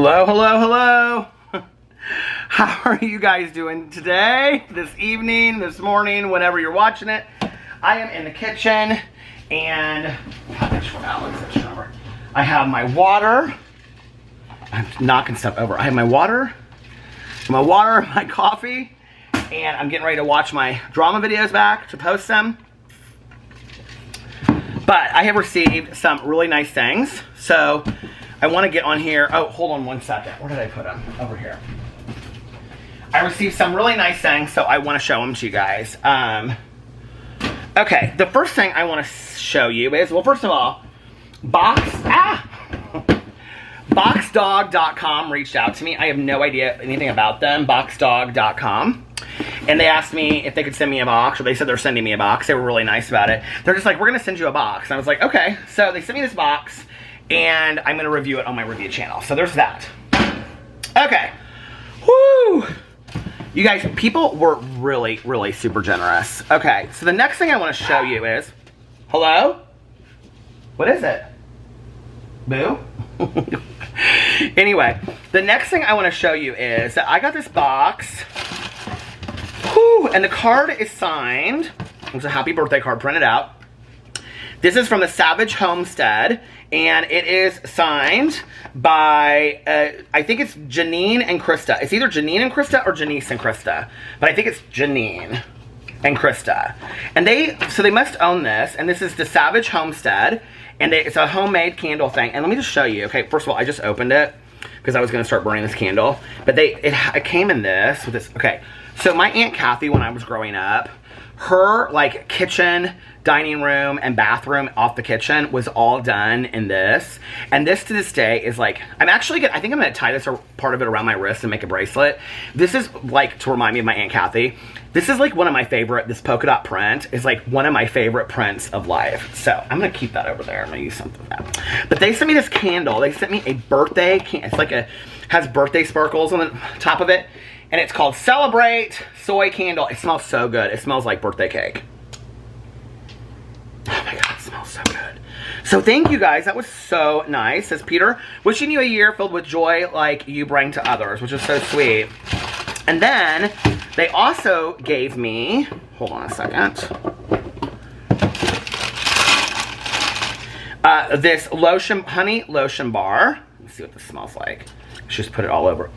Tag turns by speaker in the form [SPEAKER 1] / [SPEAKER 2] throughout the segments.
[SPEAKER 1] Hello, hello, hello. How are you guys doing today, this evening, this morning, whenever you're watching it? I am in the kitchen and I have my water. I'm knocking stuff over. I have my water, my coffee, and I'm getting ready to watch my drama videos back to post them. But I have received some really nice things, so I want to get on here. Oh, hold on one second. Where did I put them? Over here. I received some really nice things, so I want to show them to you guys. Okay, the first thing I want to show you is, well, first of all, Boxdog.com reached out to me. I have no idea anything about them. Boxdog.com. And they asked me if they could send me a box, or they said they're sending me a box. They were really nice about it. They're just like, we're going to send you a box. And I was like, okay. So they sent me this box, and I'm going to review it on my review channel. So there's that. Okay. Woo! You guys, people were really, really super generous. Okay, so the next thing I want to show you is... Hello? What is it? Boo? Anyway, the next thing I want to show you is that I got this box. Whew, and the card is signed. There's a happy birthday card printed out. This is from the Savage Homestead, and it is signed by, I think it's Janine and Krista. It's either Janine and Krista or Janice and Krista, but I think it's Janine and Krista. And so they must own this, and this is the Savage Homestead, and it's a homemade candle thing. And let me just show you. Okay, first of all, I just opened it because I was going to start burning this candle, but it came in this with this. Okay, so my Aunt Kathy, when I was growing up, her like kitchen, dining room, and bathroom off the kitchen was all done in this. And this to this day is like, I think I'm gonna tie this or part of it around my wrist and make a bracelet. This is like to remind me of my Aunt Kathy. This is like one of my favorite, this polka dot print is like one of my favorite prints of life. So I'm gonna keep that over there. I'm gonna use something of that. But they sent me this candle. They sent me a birthday candle. It's like has birthday sparkles on the top of it. And it's called Celebrate Soy Candle. It smells so good. It smells like birthday cake. Oh my God, it smells so good. So thank you guys. That was so nice. Says Peter, wishing you a year filled with joy like you bring to others, which is so sweet. And then they also gave me, hold on a second, this honey lotion bar. Let's see what this smells like. Let's just put it all over.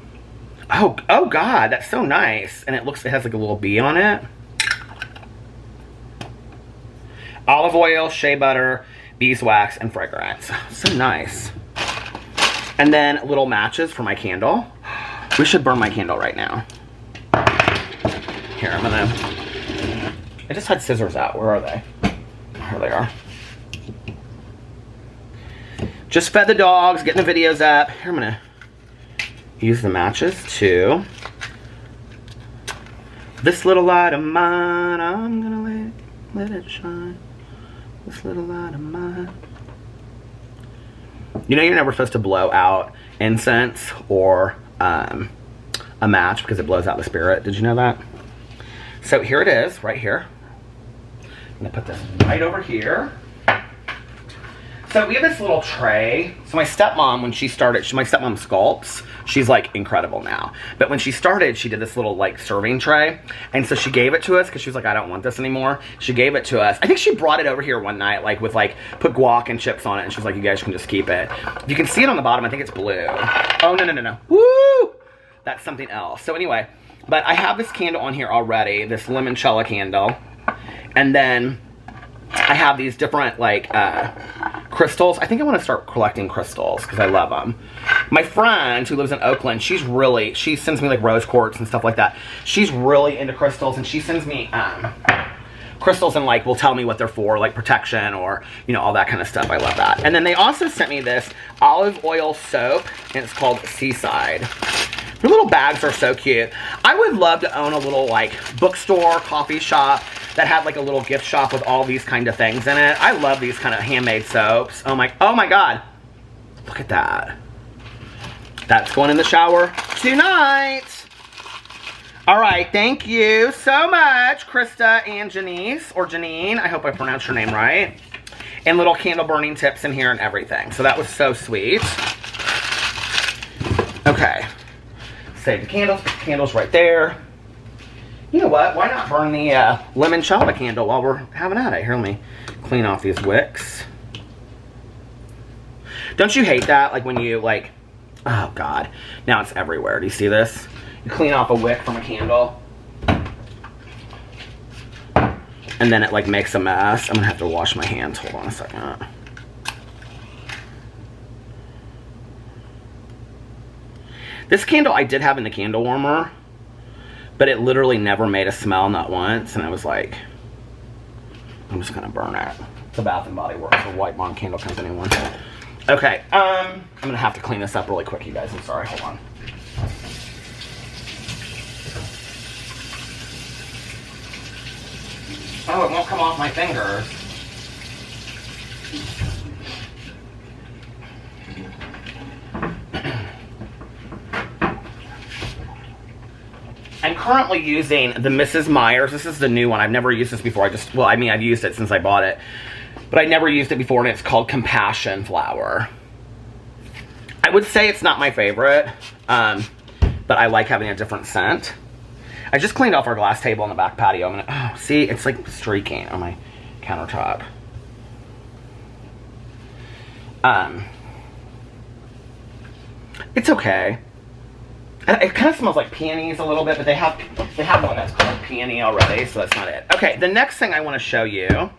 [SPEAKER 1] Oh God, that's so nice. And it has like a little bee on it. Olive oil, shea butter, beeswax, and fragrance. So nice. And then little matches for my candle. We should burn my candle right now. Here, I just had scissors out. Where are they? Here they are. Just fed the dogs, getting the videos up. Here, I'm gonna use the matches too. This little light of mine, I'm gonna let it shine. This little light of mine. You know you're never supposed to blow out incense or a match because it blows out the spirit. Did you know that? So here it is, right here. I'm gonna put this right over here. So we have this little tray. So my stepmom, when she started, my stepmom sculpts. She's like incredible now. But when she started, she did this little like serving tray. And so she gave it to us because she was like, I don't want this anymore. She gave it to us. I think she brought it over here one night, like with like, put guac and chips on it. And she was like, you guys can just keep it. You can see it on the bottom. I think it's blue. Oh, no. Woo! That's something else. So anyway, but I have this candle on here already, this limoncello candle. And then I have these different like crystals. I think I want to start collecting crystals because I love them. My friend who lives in Oakland, she sends me like rose quartz and stuff like that. She's really into crystals, and she sends me crystals and like will tell me what they're for, like protection or, you know, all that kind of stuff. I love that. And then they also sent me this olive oil soap, and it's called Seaside. The little bags are so cute. I would love to own a little like bookstore, coffee shop that had like a little gift shop with all these kind of things in it. I love these kind of handmade soaps. Oh my God. Look at that. That's going in the shower tonight. All right, thank you so much, Krista and Janice, or Janine. I hope I pronounced your name right. And little candle burning tips in here and everything. So that was so sweet. Okay. Save the candles. Candles right there. You know what? Why not burn the limoncello candle while we're having at it? Here, let me clean off these wicks. Don't you hate that? Like when you like, oh God, now it's everywhere. Do you see this? You clean off a wick from a candle, and then it like makes a mess. I'm gonna have to wash my hands. Hold on a second. This candle I did have in the candle warmer, but it literally never made a smell, not once. And I was like, I'm just gonna burn it. It's a Bath and Body Works, a white Monn candle company one. Okay, I'm gonna have to clean this up really quick, you guys. I'm sorry, hold on. Oh, it won't come off my fingers. I'm currently using the Mrs. Meyer's. This is the new one. I've never used this before. I've used it since I bought it. But I never used it before, and it's called Compassion Flower. I would say it's not my favorite, but I like having a different scent. I just cleaned off our glass table on the back patio. I'm gonna, oh, see, it's like streaking on my countertop. It's okay. It kind of smells like peonies a little bit, but they have one that's called peony already, so that's not it. Okay, the next thing I want to show you.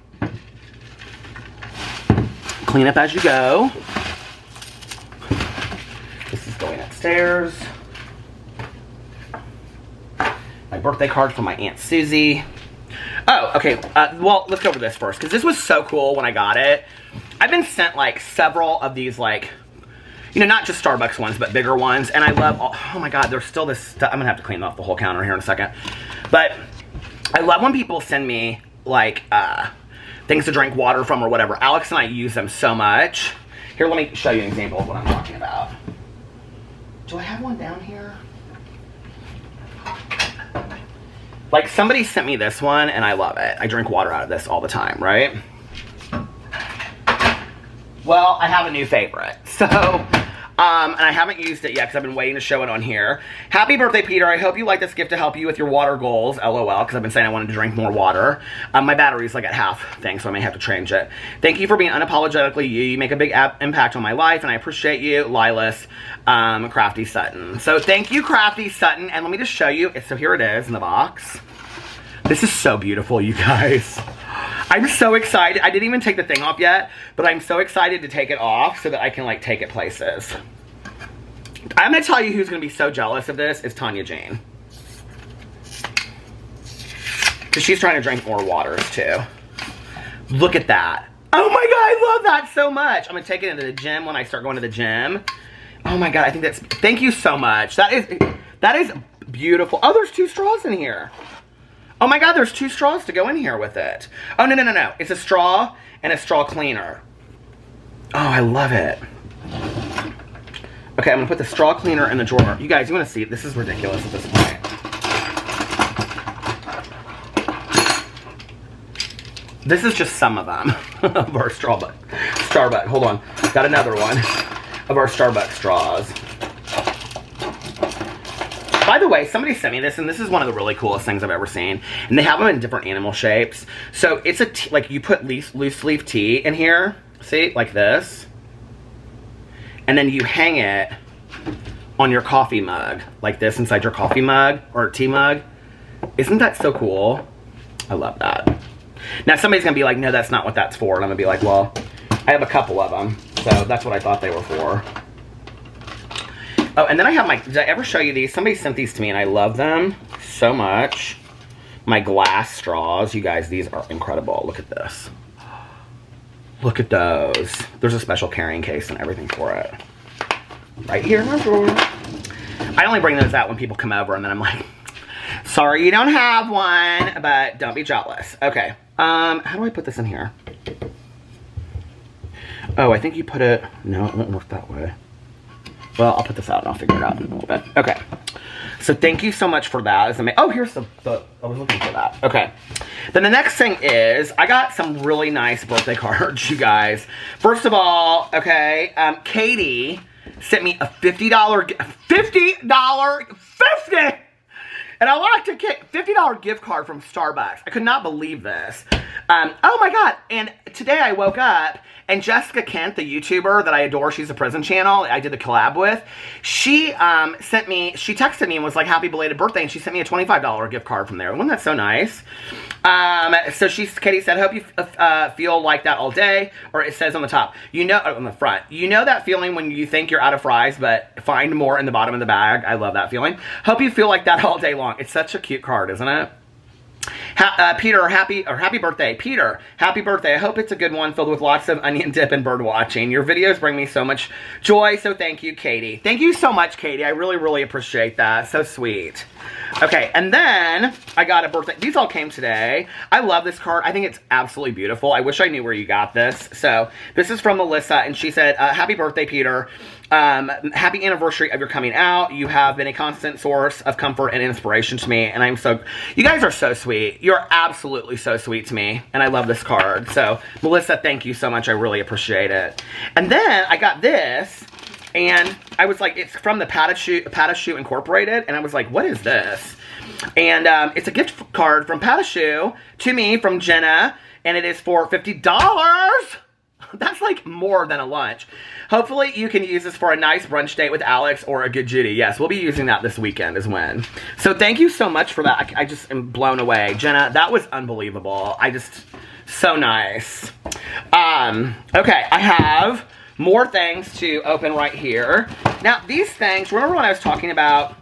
[SPEAKER 1] Clean up as you go. This is going upstairs. My birthday card from my Aunt Susie. Oh, okay. Well, let's go over this first, because this was so cool when I got it. I've been sent like several of these, like, you know, not just Starbucks ones, but bigger ones. And I love, oh my God, there's still this stuff. I'm gonna have to clean off the whole counter here in a second. But I love when people send me like things to drink water from or whatever. Alex and I use them so much. Here, let me show you an example of what I'm talking about. Do I have one down here? Like, somebody sent me this one, and I love it. I drink water out of this all the time, right? Well, I have a new favorite. So, and I haven't used it yet because I've been waiting to show it on here. Happy birthday, Peter. I hope you like this gift to help you with your water goals. LOL, because I've been saying I wanted to drink more water. My battery's like at half thing, so I may have to change it. Thank you for being unapologetically you. You make a big impact on my life, and I appreciate you, Lilas, Crafty Sutton. So thank you, Crafty Sutton. And let me just show you. So here it is in the box. This is so beautiful, you guys. I'm so excited. I didn't even take the thing off yet, but I'm so excited to take it off so that I can like take it places. I'm gonna tell you who's gonna be so jealous of this is Tanya Jane. Because she's trying to drink more waters too. Look at that. Oh my God, I love that so much. I'm gonna take it into the gym when I start going to the gym. Oh my God, I think that's, thank you so much. That is beautiful. Oh, there's 2 straws in here. Oh my God, there's 2 straws to go in here with it. Oh, no. It's a straw and a straw cleaner. Oh, I love it. Okay, I'm gonna put the straw cleaner in the drawer. You guys, you wanna see it? This is ridiculous at this point. This is just some of them of our Starbucks. Hold on, got another one of our Starbucks straws. By the way, somebody sent me this, and this is one of the really coolest things I've ever seen. And they have them in different animal shapes. So it's a like you put loose leaf tea in here, see, like this, and then you hang it on your coffee mug, like this, inside your coffee mug or tea mug. Isn't that so cool? I love that. Now somebody's gonna be like, no, that's not what that's for, and I'm gonna be like, well, I have a couple of them, so that's what I thought they were for. Oh, and then I have my, did I ever show you these? Somebody sent these to me, and I love them so much. My glass straws. You guys, these are incredible. Look at this. Look at those. There's a special carrying case and everything for it. Right here in my drawer. I only bring those out when people come over, and then I'm like, sorry you don't have one, but don't be jealous. Okay. How do I put this in here? Oh, I think you put it, no, it won't work that way. Well, I'll put this out and I'll figure it out in a little bit. Okay. So thank you so much for that. Oh, here's the, I was looking for that. Okay. Then the next thing is, I got some really nice birthday cards, you guys. First of all, okay, Katie sent me a $50, $50, and I like to get $50 gift card from Starbucks. I could not believe this. Oh my God. And today I woke up and Jessica Kent, the YouTuber that I adore, she's a prison channel I did the collab with. She texted me and was like, happy belated birthday. And she sent me a $25 gift card from there. Wasn't that so nice? So Katie said, hope you feel like that all day. Or it says on the top, on the front, that feeling when you think you're out of fries, but find more in the bottom of the bag. I love that feeling. Hope you feel like that all day long. It's such a cute card, isn't it? Peter, happy birthday. Peter, happy birthday. I hope it's a good one filled with lots of onion dip and bird watching. Your videos bring me so much joy, so thank you, Katie. Thank you so much, Katie. I really, really appreciate that. So sweet. Okay, and then I got a birthday. These all came today. I love this card. I think it's absolutely beautiful. I wish I knew where you got this. So this is from Melissa, and she said, happy birthday, Peter. Happy anniversary of your coming out. You have been a constant source of comfort and inspiration to me, and you guys are so sweet. You're absolutely so sweet to me, and I love this card. So, Melissa, thank you so much. I really appreciate it. And then I got this, and I was like, it's from the Patashoe Incorporated, and I was like, what is this? And it's a gift card from Patashoe to me from Jenna, and it is for $50. That's like more than a lunch. Hopefully you can use this for a nice brunch date with Alex or a good Judy. Yes, we'll be using that this weekend is when. So thank you so much for that. I just am blown away. Jenna, that was unbelievable. So nice. Okay, I have more things to open right here. Now, these things, remember when I was talking about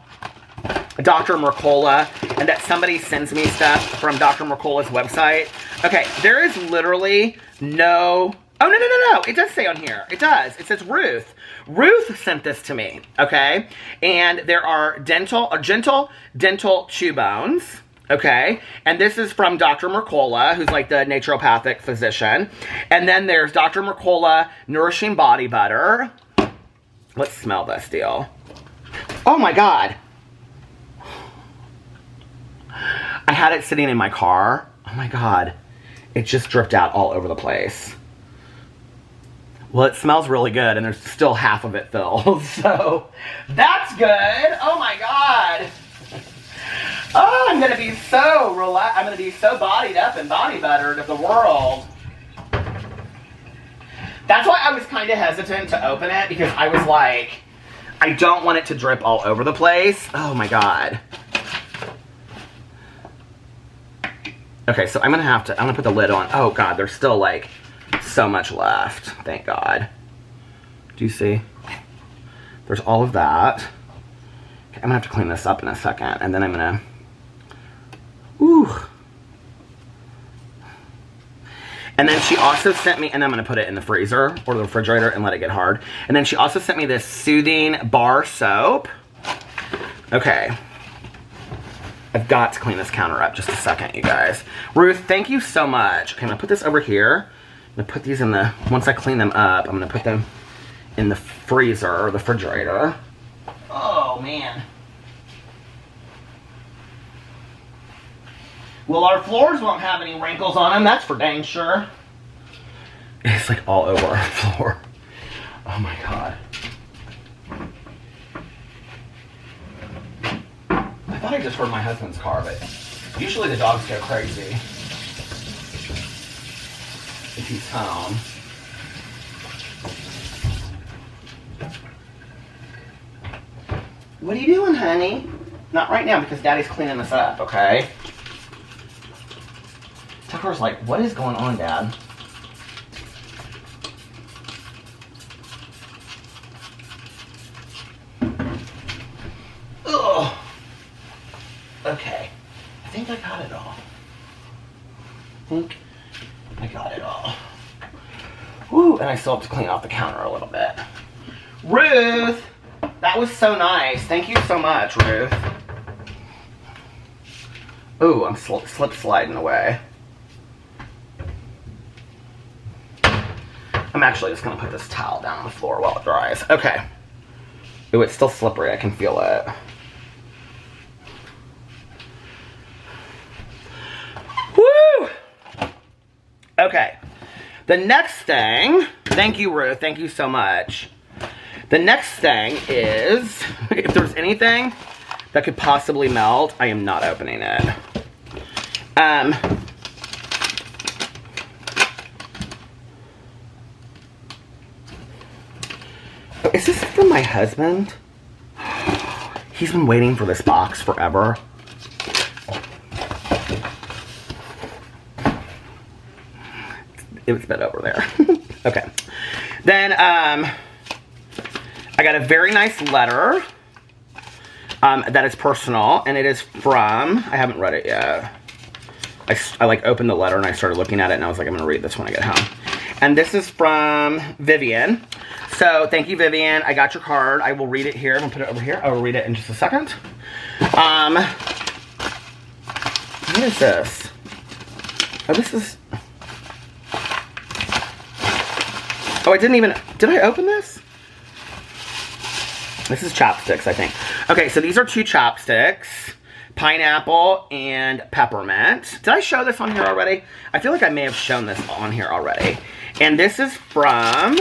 [SPEAKER 1] Dr. Mercola and that somebody sends me stuff from Dr. Mercola's website? Okay, there is literally no... Oh, no. It does say on here. It does. It says Ruth. Ruth sent this to me, okay? And there are gentle dental chew bones, okay? And this is from Dr. Mercola, who's like the naturopathic physician. And then there's Dr. Mercola Nourishing Body Butter. Let's smell this deal. Oh, my God. I had it sitting in my car. Oh, my God. It just dripped out all over the place. Well, it smells really good, and there's still half of it filled, so that's good. Oh my God. Oh, I'm gonna be so relaxed. I'm gonna be so bodied up and body buttered of the world. That's why I was kind of hesitant to open it, because I was like, I don't want it to drip all over the place. Oh my God. Okay, so I'm gonna put the lid on. Oh God, there's still like so much left. Thank God. Do you see? There's all of that. Okay, I'm gonna have to clean this up in a second, and then I'm gonna... Ooh. And then she also sent me, and I'm gonna put it in the freezer or the refrigerator and let it get hard. And then she also sent me this soothing bar soap. Okay. I've got to clean this counter up just a second, you guys. Ruth, thank you so much. Okay, I'm gonna put this over here. I'm gonna put these in the, once I clean them up, I'm gonna put them in the freezer or the refrigerator. Oh, man. Well, our floors won't have any wrinkles on them, that's for dang sure. It's like all over our floor. Oh my God. I thought I just heard my husband's car, but usually the dogs go crazy if he's home. What are you doing, honey? Not right now, because Daddy's cleaning this up, okay? Tucker's like, what is going on, Dad? Ugh. Okay. I think I got it all. Woo, and I still have to clean off the counter a little bit. Ruth! That was so nice. Thank you so much, Ruth. Ooh, I'm slip sliding away. I'm actually just going to put this towel down on the floor while it dries. Okay. Ooh, it's still slippery. I can feel it. Woo! Okay. The next thing, thank you, Ruth. Thank you so much. The next thing is, if there's anything that could possibly melt, I am not opening it. Is this from my husband? He's been waiting for this box forever. It's been over there. Okay. Then, I got a very nice letter that is personal, and it is from, I haven't read it yet. I like opened the letter and I started looking at it and I was like, I'm gonna read this when I get home. And this is from Vivian. So thank you, Vivian. I got your card. I will read it here. I'm gonna put it over here. I will read it in just a second. What is this? Oh, this is, oh, I didn't even, did I open this? This is chopsticks, I think. Okay, so these are 2 chopsticks. Pineapple and peppermint. Did I show this on here already? I feel like I may have shown this on here already. And this is from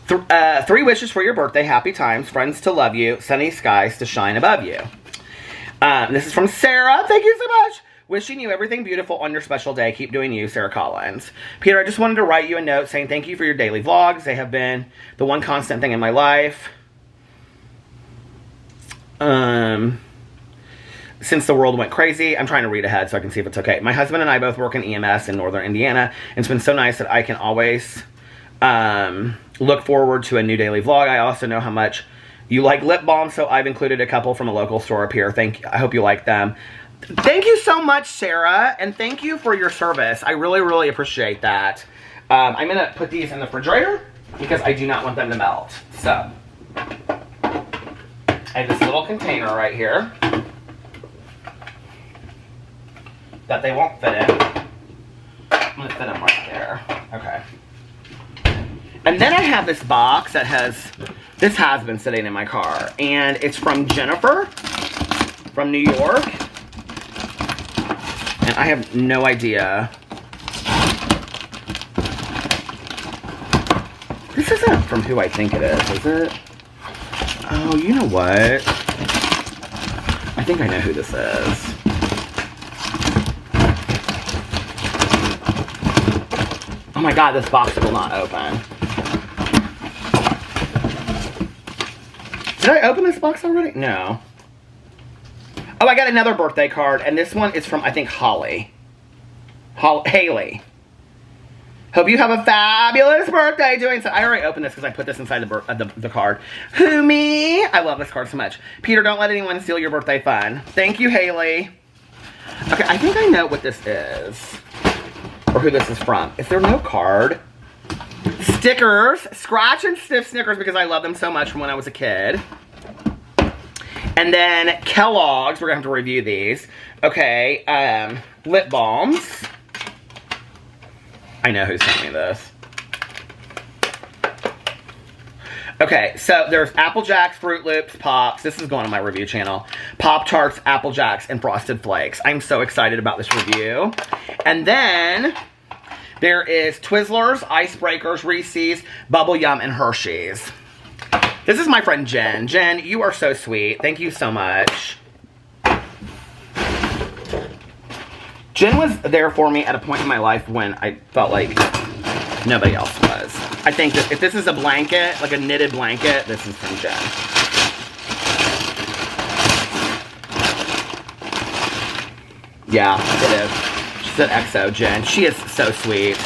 [SPEAKER 1] 3 wishes for your birthday. Happy times. Friends to love you. Sunny skies to shine above you. This is from Sarah. Thank you so much. Wishing you everything beautiful on your special day. Keep doing you, Sarah Collins. Peter, I just wanted to write you a note saying thank you for your daily vlogs. They have been the one constant thing in my life. Since the world went crazy. I'm trying to read ahead so I can see if it's okay. My husband and I both work in EMS in Northern Indiana, and it's been so nice that I can always look forward to a new daily vlog. I also know how much you like lip balm, so I've included a couple from a local store up here. I hope you like them. Thank you so much, Sarah, and thank you for your service. I really, really appreciate that. I'm going to put these in the refrigerator because I do not want them to melt. So, I have this little container right here that they won't fit in. I'm going to fit them right there. Okay. And then I have this box that this has been sitting in my car, and it's from Jennifer from New York. And I have no idea. This isn't from who I think it is it? Oh, you know what? I think I know who this is. Oh my god, this box will not open. Did I open this box already? No. Oh, I got another birthday card, and this one is from, I think, Haley. Hope you have a fabulous birthday doing so. I already opened this because I put this inside the card. Who, me? I love this card so much. Peter, don't let anyone steal your birthday fun. Thank you, Haley. Okay, I think I know what this is. Or who this is from. Is there no card? Stickers. Scratch and Sniff Snickers because I love them so much from when I was a kid. And then Kellogg's, we're going to have to review these. Okay, lip balms. I know who sent me this. Okay, so there's Apple Jacks, Fruit Loops, Pops. This is going on my review channel. Pop-Tarts, Apple Jacks, and Frosted Flakes. I'm so excited about this review. And then there is Twizzlers, Icebreakers, Reese's, Bubble Yum, and Hershey's. This is my friend Jen. Jen, you are so sweet. Thank you so much. Jen was there for me at a point in my life when I felt like nobody else was. I think that if this is a blanket, like a knitted blanket, this is from Jen. Yeah, it is. She said XO, Jen. She is so sweet.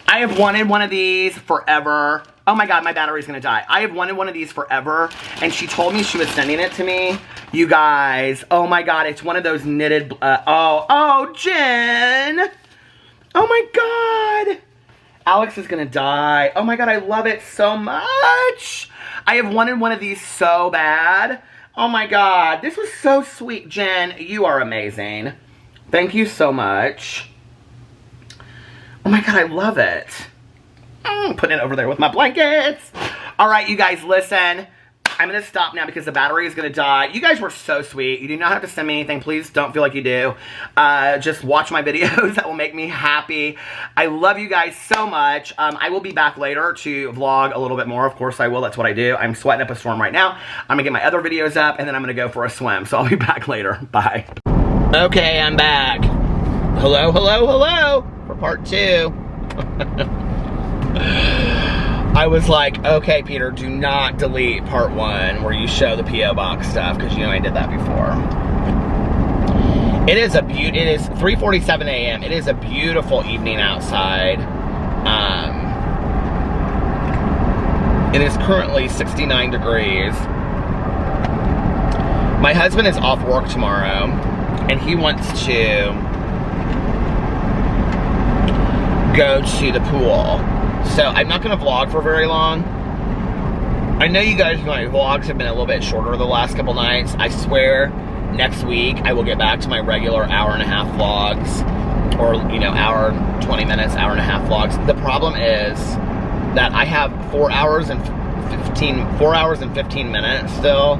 [SPEAKER 1] I have wanted one of these forever. Oh my god, my battery's gonna die. I have wanted one of these forever, and she told me she was sending it to me. You guys, oh my god, it's one of those knitted, oh, Jen! Oh my god! Alex is gonna die. Oh my god, I love it so much! I have wanted one of these so bad. Oh my god, this was so sweet. Jen, you are amazing. Thank you so much. Oh my god, I love it. Putting it over there with my blankets. All right, you guys, listen. I'm going to stop now because the battery is going to die. You guys were so sweet. You do not have to send me anything. Please don't feel like you do. Just watch my videos. That will make me happy. I love you guys so much. I will be back later to vlog a little bit more. Of course I will. That's what I do. I'm sweating up a storm right now. I'm going to get my other videos up, and then I'm going to go for a swim. So I'll be back later. Bye. Okay, I'm back. Hello, hello, hello. For part 2. I was like, okay, Peter, do not delete part 1 where you show the P.O. box stuff, because you know I did that before. It is 3:47 a.m. It is a beautiful evening outside. It is currently 69 degrees. My husband is off work tomorrow, and he wants to go to the pool. So I'm not going to vlog for very long. I know you guys, my vlogs have been a little bit shorter the last couple nights. I swear next week I will get back to my regular hour-and-a-half vlogs, or, you know, hour, 20 minutes, hour-and-a-half vlogs. The problem is that I have 4 hours and 15 minutes still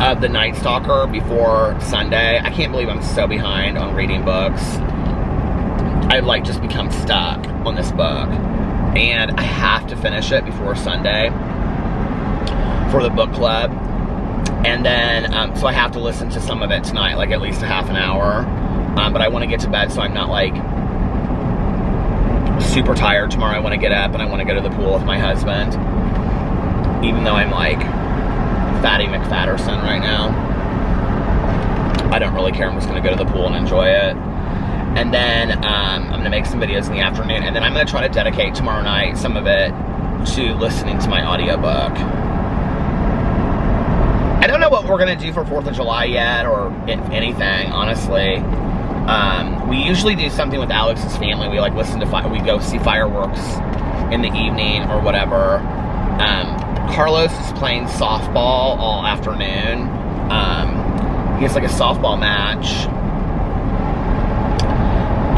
[SPEAKER 1] of the Night Stalker before Sunday. I can't believe I'm so behind on reading books. I've like just become stuck on this book, and I have to finish it before Sunday for the book club. And then so I have to listen to some of it tonight, like at least a half an hour, but I want to get to bed so I'm not like super tired tomorrow. I want to get up and I want to go to the pool with my husband, even though I'm like Fatty McFatterson right now. I don't really care. I'm just going to go to the pool and enjoy it. And then I'm going to make some videos in the afternoon. And then I'm going to try to dedicate tomorrow night, some of it, to listening to my audiobook. I don't know what we're going to do for 4th of July yet, or if anything, honestly. We usually do something with Alex's family. We like listen to, we go see fireworks in the evening or whatever. Carlos is playing softball all afternoon. He has like a softball match.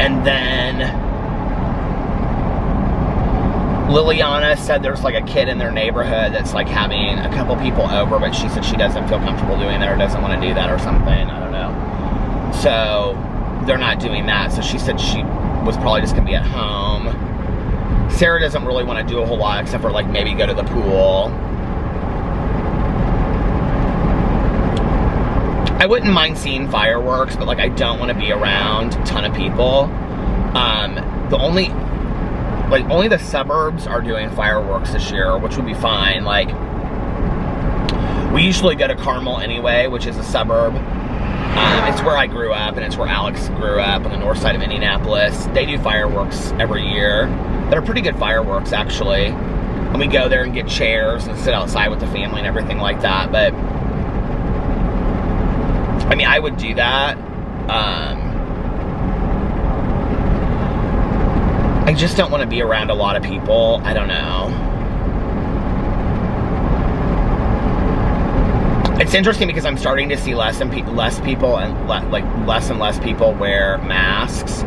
[SPEAKER 1] And then Liliana said there's like a kid in their neighborhood that's like having a couple people over, but she said she doesn't feel comfortable doing that or doesn't want to do that or something. I don't know. So they're not doing that. So she said she was probably just going to be at home. Sarah doesn't really want to do a whole lot except for like maybe go to the pool. I wouldn't mind seeing fireworks, but like I don't want to be around a ton of people. Only the suburbs are doing fireworks this year, which would be fine. Like, we usually go to Carmel anyway, which is a suburb. It's where I grew up, and it's where Alex grew up, on the north side of Indianapolis. They do fireworks every year. They're pretty good fireworks, actually. And we go there and get chairs and sit outside with the family and everything like that. But I mean, I would do that. I just don't want to be around a lot of people. I don't know. It's interesting because I'm starting to see less and less people wear masks.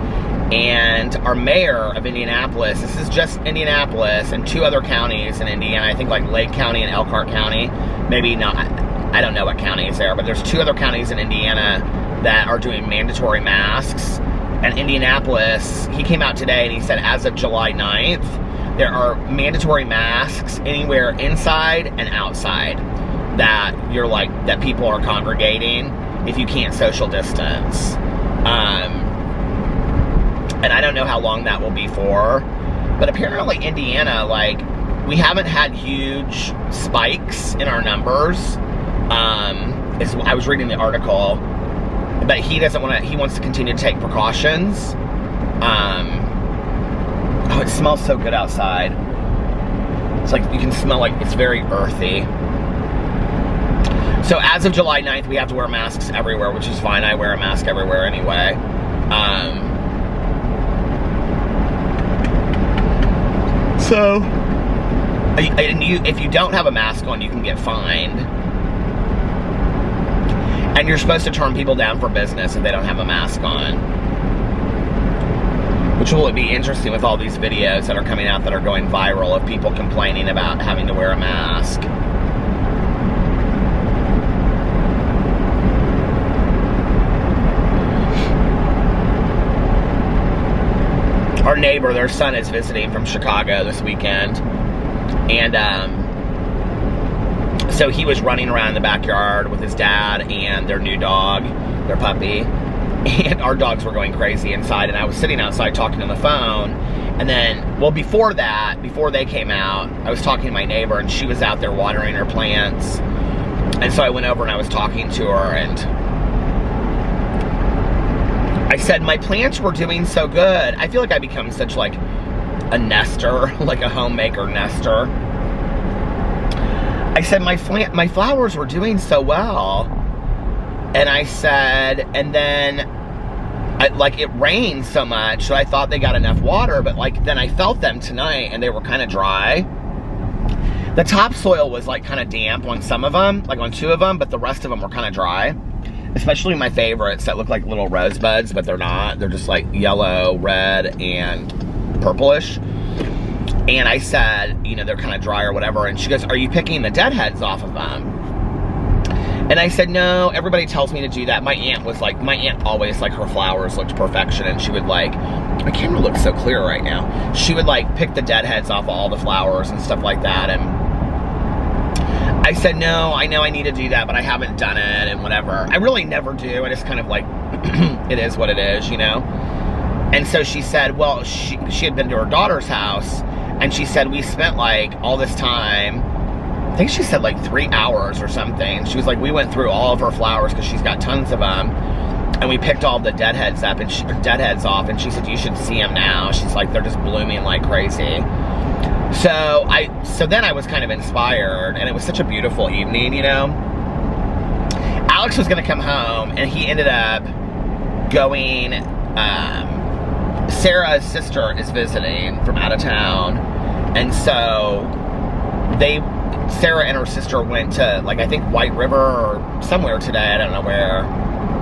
[SPEAKER 1] And our mayor of Indianapolis, this is just Indianapolis and 2 other counties in Indiana, I think like Lake County and Elkhart County, maybe not, I don't know what county is there, but there's 2 other counties in Indiana that are doing mandatory masks. And Indianapolis, he came out today and he said as of July 9th, there are mandatory masks anywhere inside and outside that you're like, that people are congregating if you can't social distance. And I don't know how long that will be for, but apparently Indiana, like, we haven't had huge spikes in our numbers. I was reading the article, but he doesn't want to, he wants to continue to take precautions. Oh, it smells so good outside. It's like, you can smell like it's very earthy. So as of July 9th, we have to wear masks everywhere, which is fine. I wear a mask everywhere anyway. So, if you don't have a mask on, you can get fined. And you're supposed to turn people down for business if they don't have a mask on. Which will be interesting with all these videos that are coming out that are going viral of people complaining about having to wear a mask. neighbor, their son is visiting from Chicago this weekend. And so he was running around in the backyard with his dad and their new dog, their puppy. And our dogs were going crazy inside. And I was sitting outside talking on the phone. And then, well, before that, before they came out, I was talking to my neighbor, and she was out there watering her plants. And so I went over and I was talking to her, and I said, my plants were doing so good. I feel like I become such like a nester, like a homemaker nester. I said, my flowers were doing so well. And I said, and then like it rained so much, so I thought they got enough water, but like then I felt them tonight and they were kind of dry. The topsoil was like kind of damp on some of them, like on 2 of them, but the rest of them were kind of dry. Especially my favorites that look like little rosebuds, but they're not. They're just like yellow, red, and purplish. And I said, you know, they're kind of dry or whatever. And she goes, are you picking the deadheads off of them? And I said, no, everybody tells me to do that. My aunt always, like, her flowers looked perfection. And she would, like, my camera looks so clear right now. She would, like, pick the deadheads off of all the flowers and stuff like that. And I said, no, I know I need to do that, but I haven't done it and whatever. I really never do. I just kind of, like, it is what it is, you know? And so she said, well, she had been to her daughter's house. And she said, we spent, like, all this time, I think she said like 3 hours or something. She was like, we went through all of her flowers because she's got tons of them, and we picked all the deadheads up and deadheads off. And she said, you should see them now. She's like, they're just blooming like crazy. So then I was kind of inspired, and it was such a beautiful evening, you know. Alex was gonna come home, and he ended up going. Sarah's sister is visiting from out of town, and so Sarah and her sister went to, like, I think White River or somewhere today, I don't know where,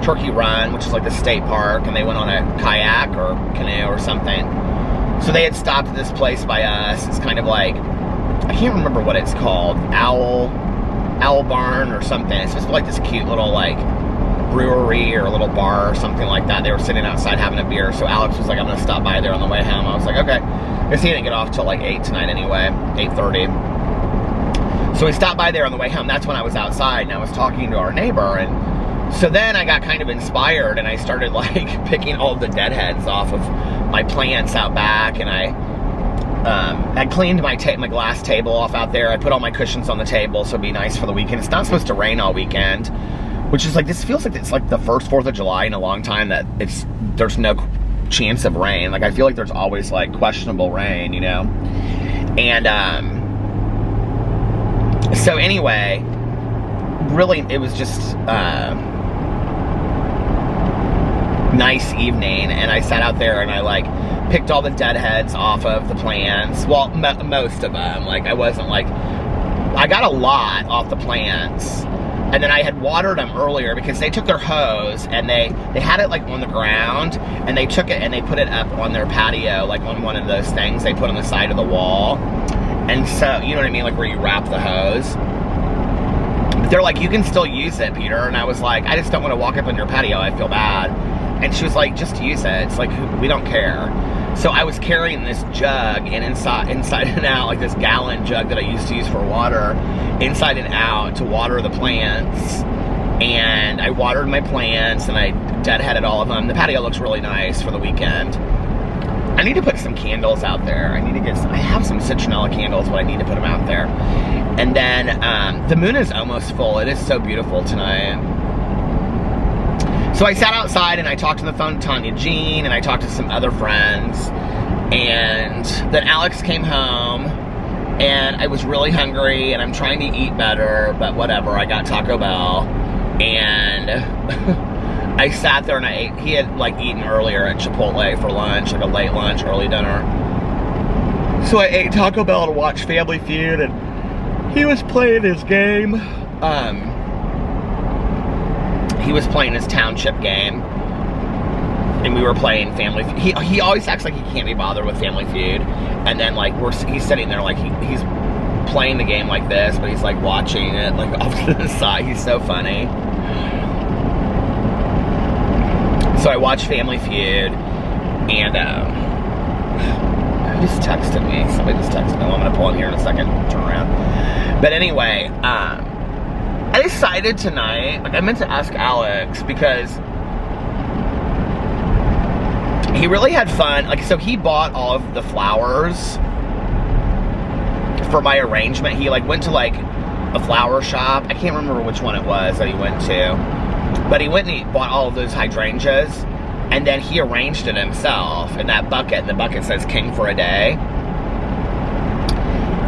[SPEAKER 1] Turkey Run, which is like the state park, and they went on a kayak or canoe or something. So they had stopped at this place by us. It's kind of like, I can't remember what it's called, Owl Barn or something. It's just like this cute little, like, brewery or a little bar or something like that. They were sitting outside having a beer, so Alex was like, I'm gonna stop by there on the way home. I was like, okay. Because he didn't get off till like 8 tonight anyway, 8:30. So we stopped by there on the way home. That's when I was outside and I was talking to our neighbor. And so then I got kind of inspired, and I started like picking all the deadheads off of my plants out back. And I cleaned my glass table off out there. I put all my cushions on the table so it'd be nice for the weekend. It's not supposed to rain all weekend, which is like, this feels like it's like the first 4th of July in a long time that there's no chance of rain. Like, I feel like there's always like questionable rain, you know? And so anyway, really, it was just nice evening, and I sat out there and I like picked all the deadheads off of the plants. Well, most of them. Like, I wasn't like, I got a lot off the plants, and then I had watered them earlier because they took their hose and they had it like on the ground, and they took it and they put it up on their patio, like on one of those things they put on the side of the wall. And so, you know what I mean, like where you wrap the hose. But they're like, you can still use it, Peter. And I was like, I just don't want to walk up on your patio. I feel bad. And she was like, just use it. It's like, we don't care. So I was carrying this jug, and inside and out, like this gallon jug that I used to use for water, inside and out to water the plants. And I watered my plants, and I deadheaded all of them. The patio looks really nice for the weekend. I need to put some candles out there. I have some citronella candles, but I need to put them out there. And then the moon is almost full. It is so beautiful tonight. So I sat outside and I talked on the phone to Tanya Jean, and I talked to some other friends. And then Alex came home, and I was really hungry, and I'm trying to eat better, but whatever. I got Taco Bell, and I sat there and I ate. He had like eaten earlier at Chipotle for lunch, like a late lunch, early dinner. So I ate Taco Bell to watch Family Feud, and he was playing his game. He was playing his township game, and we were playing Family Feud. He always acts like he can't be bothered with Family Feud, and then like he's sitting there like he's playing the game like this, but he's like watching it like off to the side. He's so funny. So I watched Family Feud, and Who's texted me? Somebody just texted me. Well, I'm gonna pull in here in a second, turn around. But anyway, I decided tonight, like I meant to ask Alex because he really had fun. Like, so he bought all of the flowers for my arrangement. He like went to like a flower shop. I can't remember which one it was that he went to. But he went and he bought all of those hydrangeas. And then he arranged it himself in that bucket. And the bucket says King for a Day.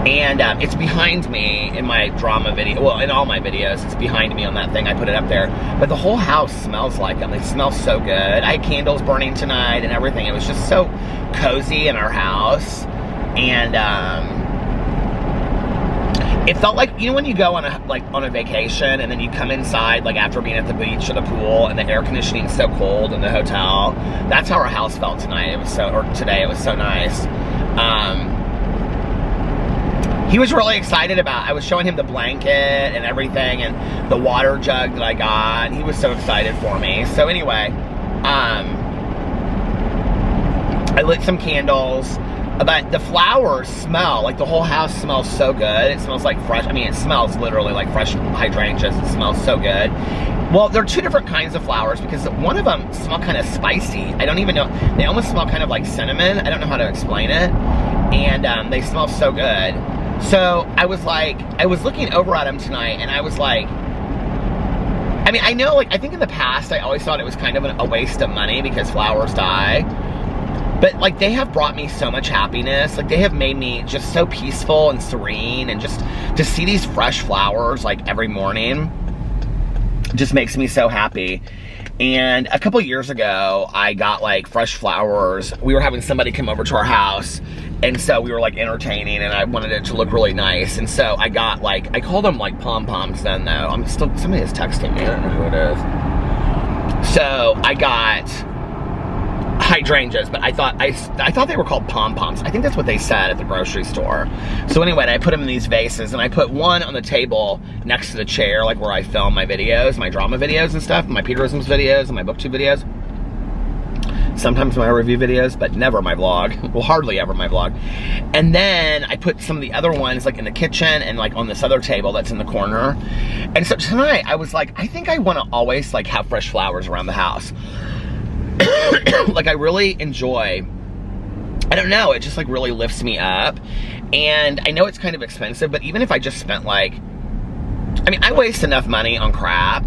[SPEAKER 1] And it's behind me in my drama video. Well, in all my videos, it's behind me on that thing. I put it up there. But the whole house smells like them. They smell so good. I had candles burning tonight and everything. It was just so cozy in our house. And it felt like, you know when you go on a vacation and then you come inside like after being at the beach or the pool and the air conditioning is so cold in the hotel? That's how our house felt tonight. It was today, it was so nice. He was really excited I was showing him the blanket and everything and the water jug that I got. And he was so excited for me. So anyway, I lit some candles. But the flowers smell, like the whole house smells so good. It smells like fresh, I mean, it smells literally like fresh hydrangeas. It smells so good. Well, there are two different kinds of flowers because one of them smell kind of spicy. I don't even know, they almost smell kind of like cinnamon. I don't know how to explain it. And they smell so good. So I was looking over at them tonight and I was like, I mean, I know, like, I think in the past I always thought it was kind of a waste of money because flowers die. But, like, they have brought me so much happiness. Like, they have made me just so peaceful and serene. And just to see these fresh flowers, like, every morning just makes me so happy. And a couple years ago, I got, like, fresh flowers. We were having somebody come over to our house. And so we were, like, entertaining. And I wanted it to look really nice. And so I got, like, I called them, like, pom-poms then, though. Somebody is texting me. I don't know who it is. So I got hydrangeas, but I thought they were called pom-poms. I think that's what they said at the grocery store. So anyway, I put them in these vases, and I put one on the table next to the chair, like where I film my videos, my drama videos and stuff, my Peterisms videos and my booktube videos. Sometimes my review videos, but never my vlog. Well, hardly ever my vlog. And then I put some of the other ones like in the kitchen and like on this other table that's in the corner. And so tonight I was like, I think I want to always like have fresh flowers around the house. Like I really enjoy, I don't know, it just like really lifts me up. And I know it's kind of expensive, but even if I just spent like, I mean, I waste enough money on crap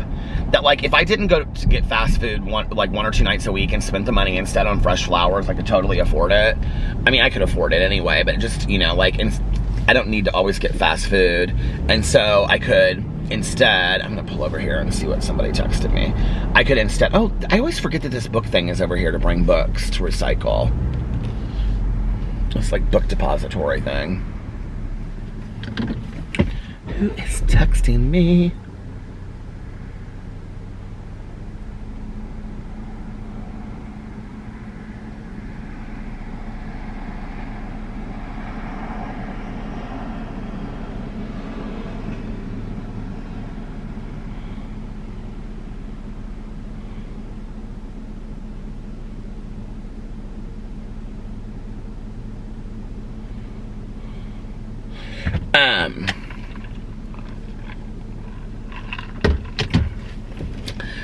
[SPEAKER 1] that like if I didn't go to get fast food one or two nights a week and spent the money instead on fresh flowers, I could totally afford it. I mean, I could afford it anyway, but just, you know, like, I don't need to always get fast food. And so I could instead, I'm gonna pull over here and see what somebody texted me. I could instead, oh, I always forget that this book thing is over here to bring books to recycle. It's like book depository thing. Who is texting me?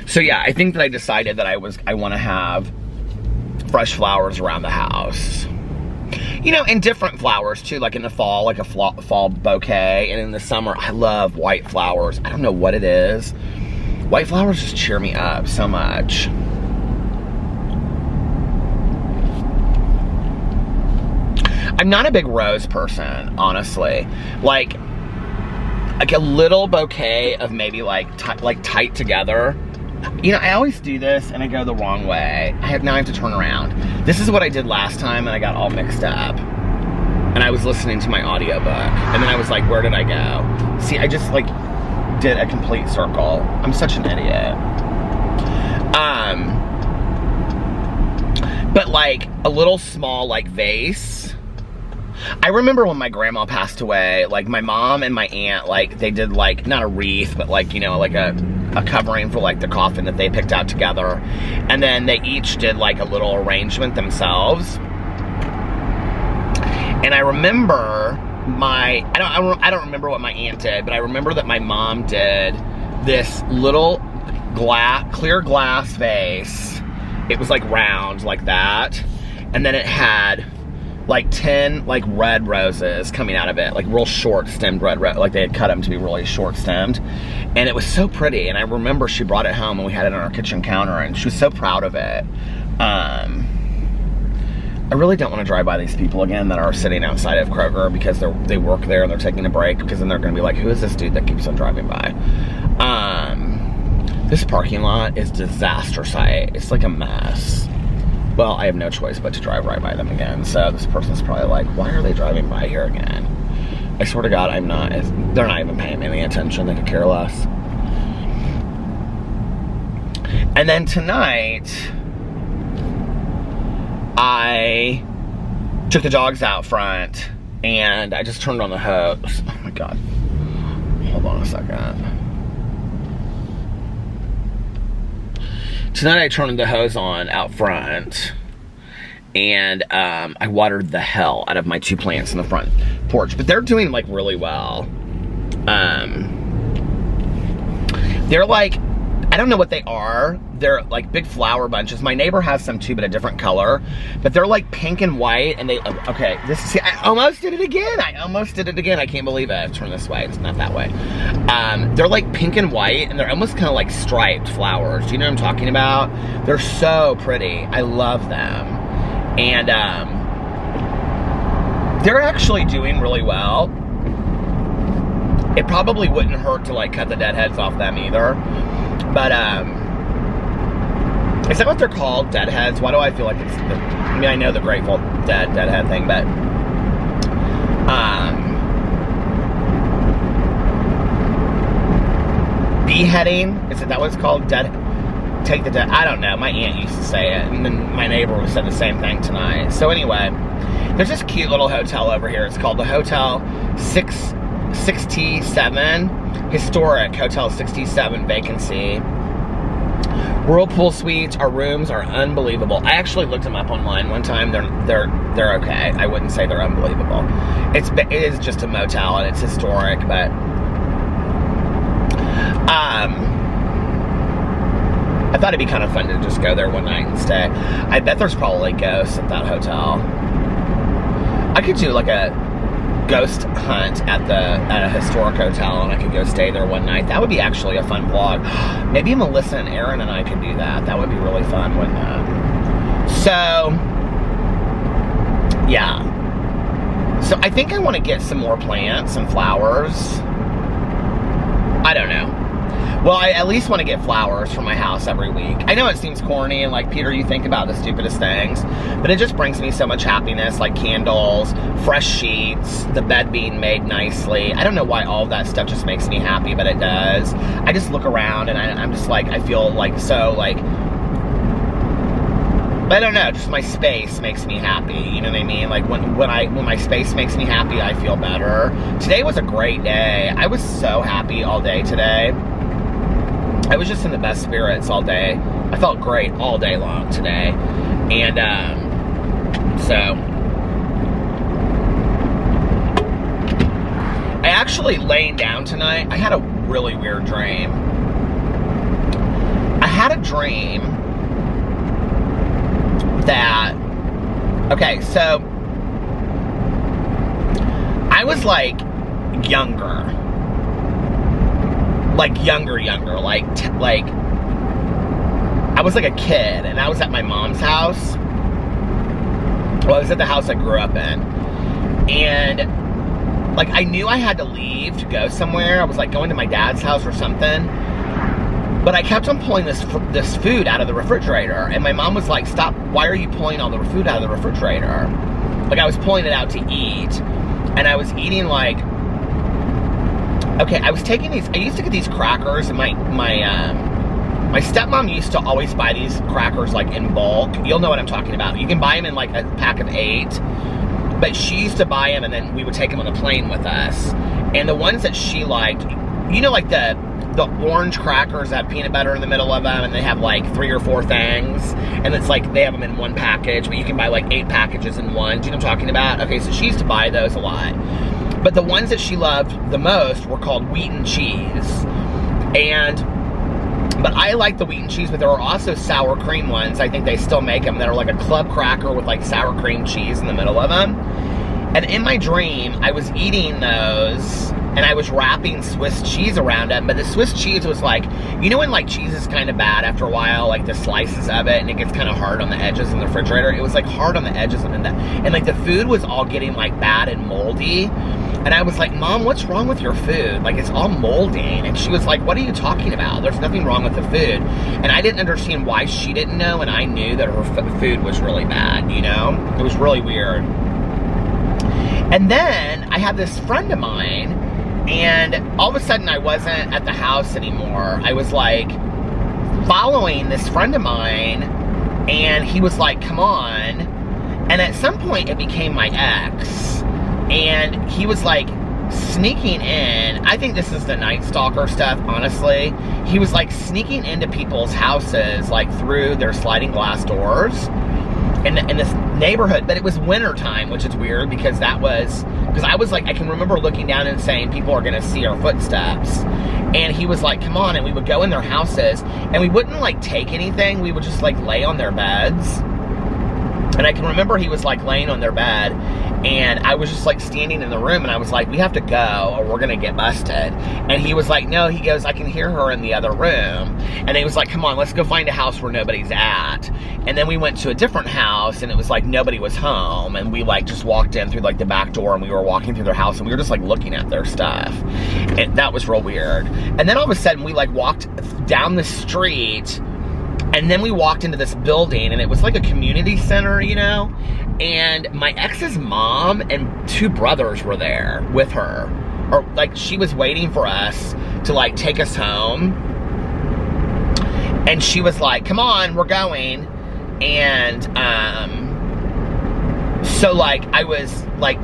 [SPEAKER 1] So yeah, I think that I decided that I want to have fresh flowers around the house. You know, and different flowers too, like in the fall, like a fall bouquet, and in the summer, I love white flowers. I don't know what it is. White flowers just cheer me up so much. I'm not a big rose person, honestly. Like a little bouquet of maybe like tight together. You know, I always do this and I go the wrong way. Now I have to turn around. This is what I did last time and I got all mixed up. And I was listening to my audiobook. And then I was like, where did I go? See, I just like did a complete circle. I'm such an idiot. But like a little small like vase. I remember when my grandma passed away, like my mom and my aunt, like they did like, not a wreath, but like, you know, like a covering for like the coffin that they picked out together. And then they each did like a little arrangement themselves. And I remember I don't remember what my aunt did, but I remember that my mom did this little clear glass vase. It was like round like that, and then it had like 10 like red roses coming out of it, like real short stemmed red, like they had cut them to be really short stemmed, and it was so pretty. And I remember she brought it home and we had it on our kitchen counter, and she was so proud of it. I really don't want to drive by these people again that are sitting outside of Kroger because they work there and they're taking a break, because then they're going to be like, who is this dude that keeps on driving by? This parking lot is disaster site. It's like a mess. Well, I have no choice but to drive right by them again. So this person's probably like, why are they driving by here again? I swear to God, they're not even paying me any attention. They could care less. And then tonight, I took the dogs out front and I just turned on the hose. Oh my God. Hold on a second. Tonight I turned the hose on out front, and I watered the hell out of my 2 plants in the front porch, but they're doing like really well. They're like, I don't know what they are. They're like big flower bunches. My neighbor has some too, but a different color. But they're like pink and white, and they, okay, see, I almost did it again. I can't believe it. Turn this way, it's not that way. They're like pink and white, and they're almost kind of like striped flowers. Do you know what I'm talking about? They're so pretty. I love them. And they're actually doing really well. It probably wouldn't hurt to like cut the dead heads off them either. But, is that what they're called? Deadheads? Why do I feel like it's, I mean, I know the Grateful Deadhead thing, but, beheading? Is it that what it's called? Take the dead, I don't know. My aunt used to say it, and then my neighbor said the same thing tonight. So anyway, there's this cute little hotel over here. It's called the Hotel 67, historic Hotel 67 vacancy. Whirlpool suites. Our rooms are unbelievable. I actually looked them up online one time. They're okay. I wouldn't say they're unbelievable. It is just a motel and it's historic, but I thought it'd be kind of fun to just go there one night and stay. I bet there's probably ghosts at that hotel. I could do like a ghost hunt at a historic hotel, and I could go stay there one night. That would be actually a fun vlog. Maybe Melissa and Aaron and I could do that. That would be really fun, wouldn't it? So, yeah. So I think I want to get some more plants and flowers. I don't know. Well, I at least want to get flowers for my house every week. I know it seems corny and like, Peter, you think about the stupidest things, but it just brings me so much happiness, like candles, fresh sheets, the bed being made nicely. I don't know why all of that stuff just makes me happy, but it does. I just look around and I'm just like, I feel like so like, I don't know, just my space makes me happy, you know what I mean? Like when my space makes me happy, I feel better. Today was a great day. I was so happy all day today. I was just in the best spirits all day. I felt great all day long today. And, so, I actually laying down tonight, I had a really weird dream. I had a dream that, okay, so, I was like younger. Like younger, like I was like a kid, and I was at my mom's house. Well, I was at the house I grew up in, and like I knew I had to leave to go somewhere. I was like going to my dad's house or something, but I kept on pulling this food out of the refrigerator, and my mom was like, "Stop! Why are you pulling all the food out of the refrigerator?" Like I was pulling it out to eat, and I was eating like. Okay, I was taking these, I used to get these crackers, and my stepmom used to always buy these crackers like in bulk. You'll know what I'm talking about. You can buy them in like a pack of 8, but she used to buy them and then we would take them on the plane with us. And the ones that she liked, you know, like the the orange crackers that have peanut butter in the middle of them, and they have like 3 or 4 things, and it's like they have them in one package, but you can buy like 8 packages in one. Do you know what I'm talking about? Okay, so she used to buy those a lot. But the ones that she loved the most were called wheat and cheese. But I like the wheat and cheese, but there are also sour cream ones. I think they still make them that are like a club cracker with like sour cream cheese in the middle of them. And in my dream, I was eating those, and I was wrapping Swiss cheese around it, but the Swiss cheese was like, you know when like cheese is kind of bad after a while, like the slices of it, and it gets kind of hard on the edges in the refrigerator? It was like hard on the edges, and like the food was all getting like bad and moldy. And I was like, Mom, what's wrong with your food? Like, it's all molding. And she was like, what are you talking about? There's nothing wrong with the food. And I didn't understand why she didn't know, and I knew that her food was really bad, you know? It was really weird. And then I had this friend of mine, and all of a sudden I wasn't at the house anymore. I was like following this friend of mine, and he was like, come on. And at some point it became my ex. And he was like sneaking in. I think this is the Night Stalker stuff, honestly. He was like sneaking into people's houses, like through their sliding glass doors in this neighborhood. But it was winter time, which is weird because I was like, I can remember looking down and saying, people are gonna see our footsteps. And he was like, come on. And we would go in their houses, and we wouldn't like take anything. We would just like lay on their beds. And I can remember he was like laying on their bed, and I was just like standing in the room, and I was like, we have to go or we're gonna get busted. And he was like, no, he goes, I can hear her in the other room. And he was like, come on, let's go find a house where nobody's at. And then we went to a different house, and it was like nobody was home, and we like just walked in through like the back door, and we were walking through their house, and we were just like looking at their stuff. And that was real weird. And then all of a sudden we like walked down the street, and then we walked into this building, and it was like a community center, you know? And my ex's mom and 2 brothers were there with her. Or like she was waiting for us to like take us home. And she was like, come on, we're going. And so like I was like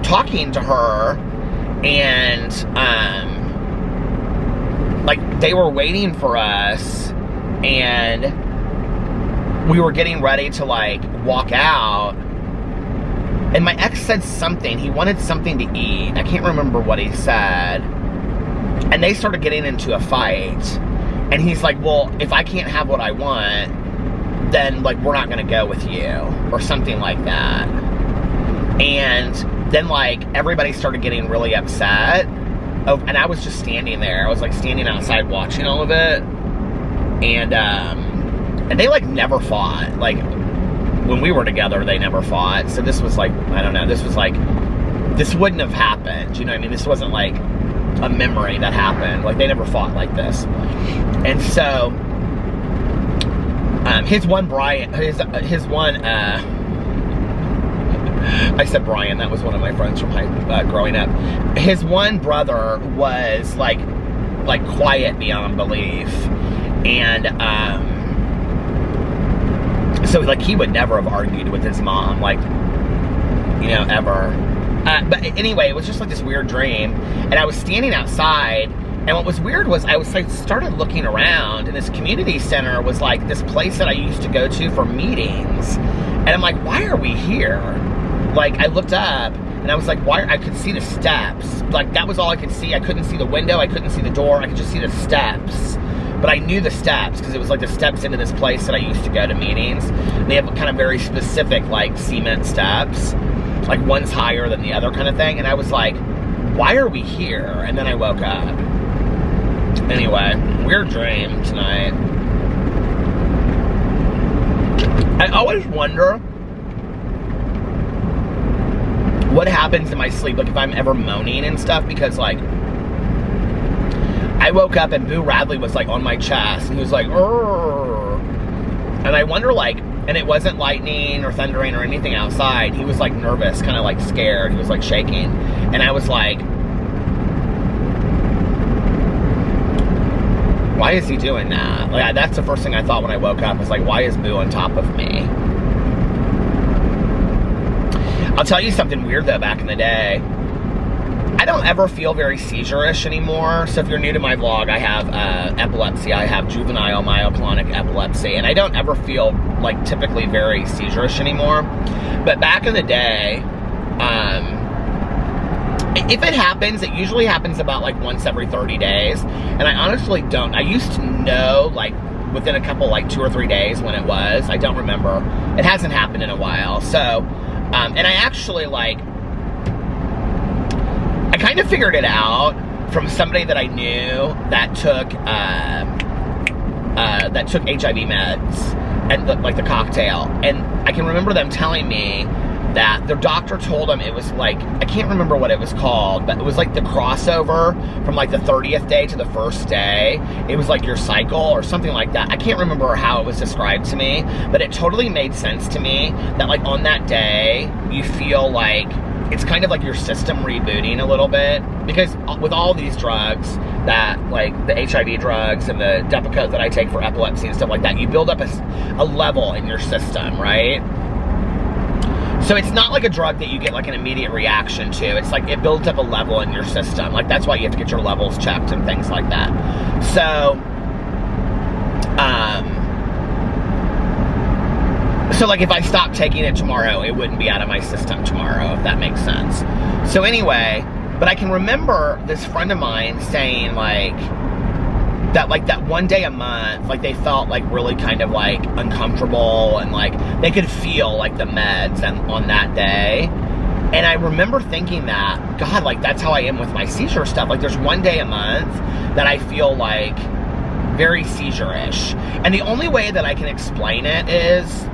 [SPEAKER 1] talking to her, and like they were waiting for us. And we were getting ready to like walk out, and my ex said something. He wanted something to eat. I can't remember what he said. And they started getting into a fight, and he's like, well, if I can't have what I want, then like we're not gonna go with you, or something like that. And then like everybody started getting really upset. Oh, and I was just standing there. I was like standing outside watching all of it. And they like never fought. Like when we were together, they never fought. So this was like, I don't know, this wouldn't have happened. You know what I mean? This wasn't like a memory that happened. Like they never fought like this. And so his one I said Brian, that was one of my friends from growing up. His one brother was like quiet beyond belief. And so like he would never have argued with his mom, like, you know, ever. But anyway, it was just like this weird dream, and I was standing outside, and what was weird was I was like started looking around, and this community center was like this place that I used to go to for meetings, and I'm like, why are we here? Like I looked up, and I was like, why? I could see the steps. Like that was all I could see. I couldn't see the window. I couldn't see the door. I could just see the steps. But I knew the steps because it was like the steps into this place that I used to go to meetings. And they have kind of very specific like cement steps. Like one's higher than the other kind of thing. And I was like, why are we here? And then I woke up. Anyway, weird dream tonight. I always wonder what happens in my sleep. Like if I'm ever moaning and stuff, because like I woke up and Boo Radley was like on my chest, and he was like, "Urgh." And I wonder like, and it wasn't lightning or thundering or anything outside. He was like nervous, kind of like scared. He was like shaking. And I was like, why is he doing that? Like that's the first thing I thought when I woke up, was like, why is Boo on top of me? I'll tell you something weird though, back in the day. I don't ever feel very seizure-ish anymore. So if you're new to my vlog, I have epilepsy. I have juvenile myoclonic epilepsy, and I don't ever feel like typically very seizure-ish anymore. But back in the day, if it happens, it usually happens about like once every 30 days. And I honestly don't. I used to know like within a couple, like 2 or 3 days when it was. I don't remember. It hasn't happened in a while. So, and I actually like, I kind of figured it out from somebody that I knew that took HIV meds and like the cocktail. And I can remember them telling me that their doctor told them it was like, I can't remember what it was called, but it was like the crossover from like the 30th day to the first day. It was like your cycle or something like that. I can't remember how it was described to me, but it totally made sense to me that like on that day, you feel like it's kind of like your system rebooting a little bit, because with all these drugs that like the HIV drugs and the Depakote that I take for epilepsy and stuff like that, you build up a level in your system, right? So it's not like a drug that you get like an immediate reaction to. It's like it builds up a level in your system. Like that's why you have to get your levels checked and things like that. So, so like if I stopped taking it tomorrow, it wouldn't be out of my system tomorrow, if that makes sense. So anyway, but I can remember this friend of mine saying like, that one day a month, like they felt like really kind of like uncomfortable and like they could feel like the meds and on that day. And I remember thinking that, God, like that's how I am with my seizure stuff. Like there's one day a month that I feel like very seizure-ish. And the only way that I can explain it is,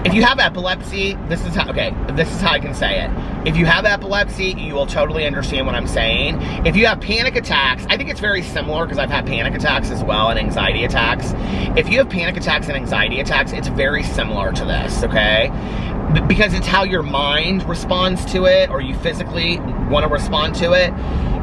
[SPEAKER 1] if you have epilepsy, this is how I can say it. If you have epilepsy, you will totally understand what I'm saying. If you have panic attacks, I think it's very similar because I've had panic attacks as well and anxiety attacks. If you have panic attacks and anxiety attacks, it's very similar to this, okay? Because it's how your mind responds to it, or you physically want to respond to it.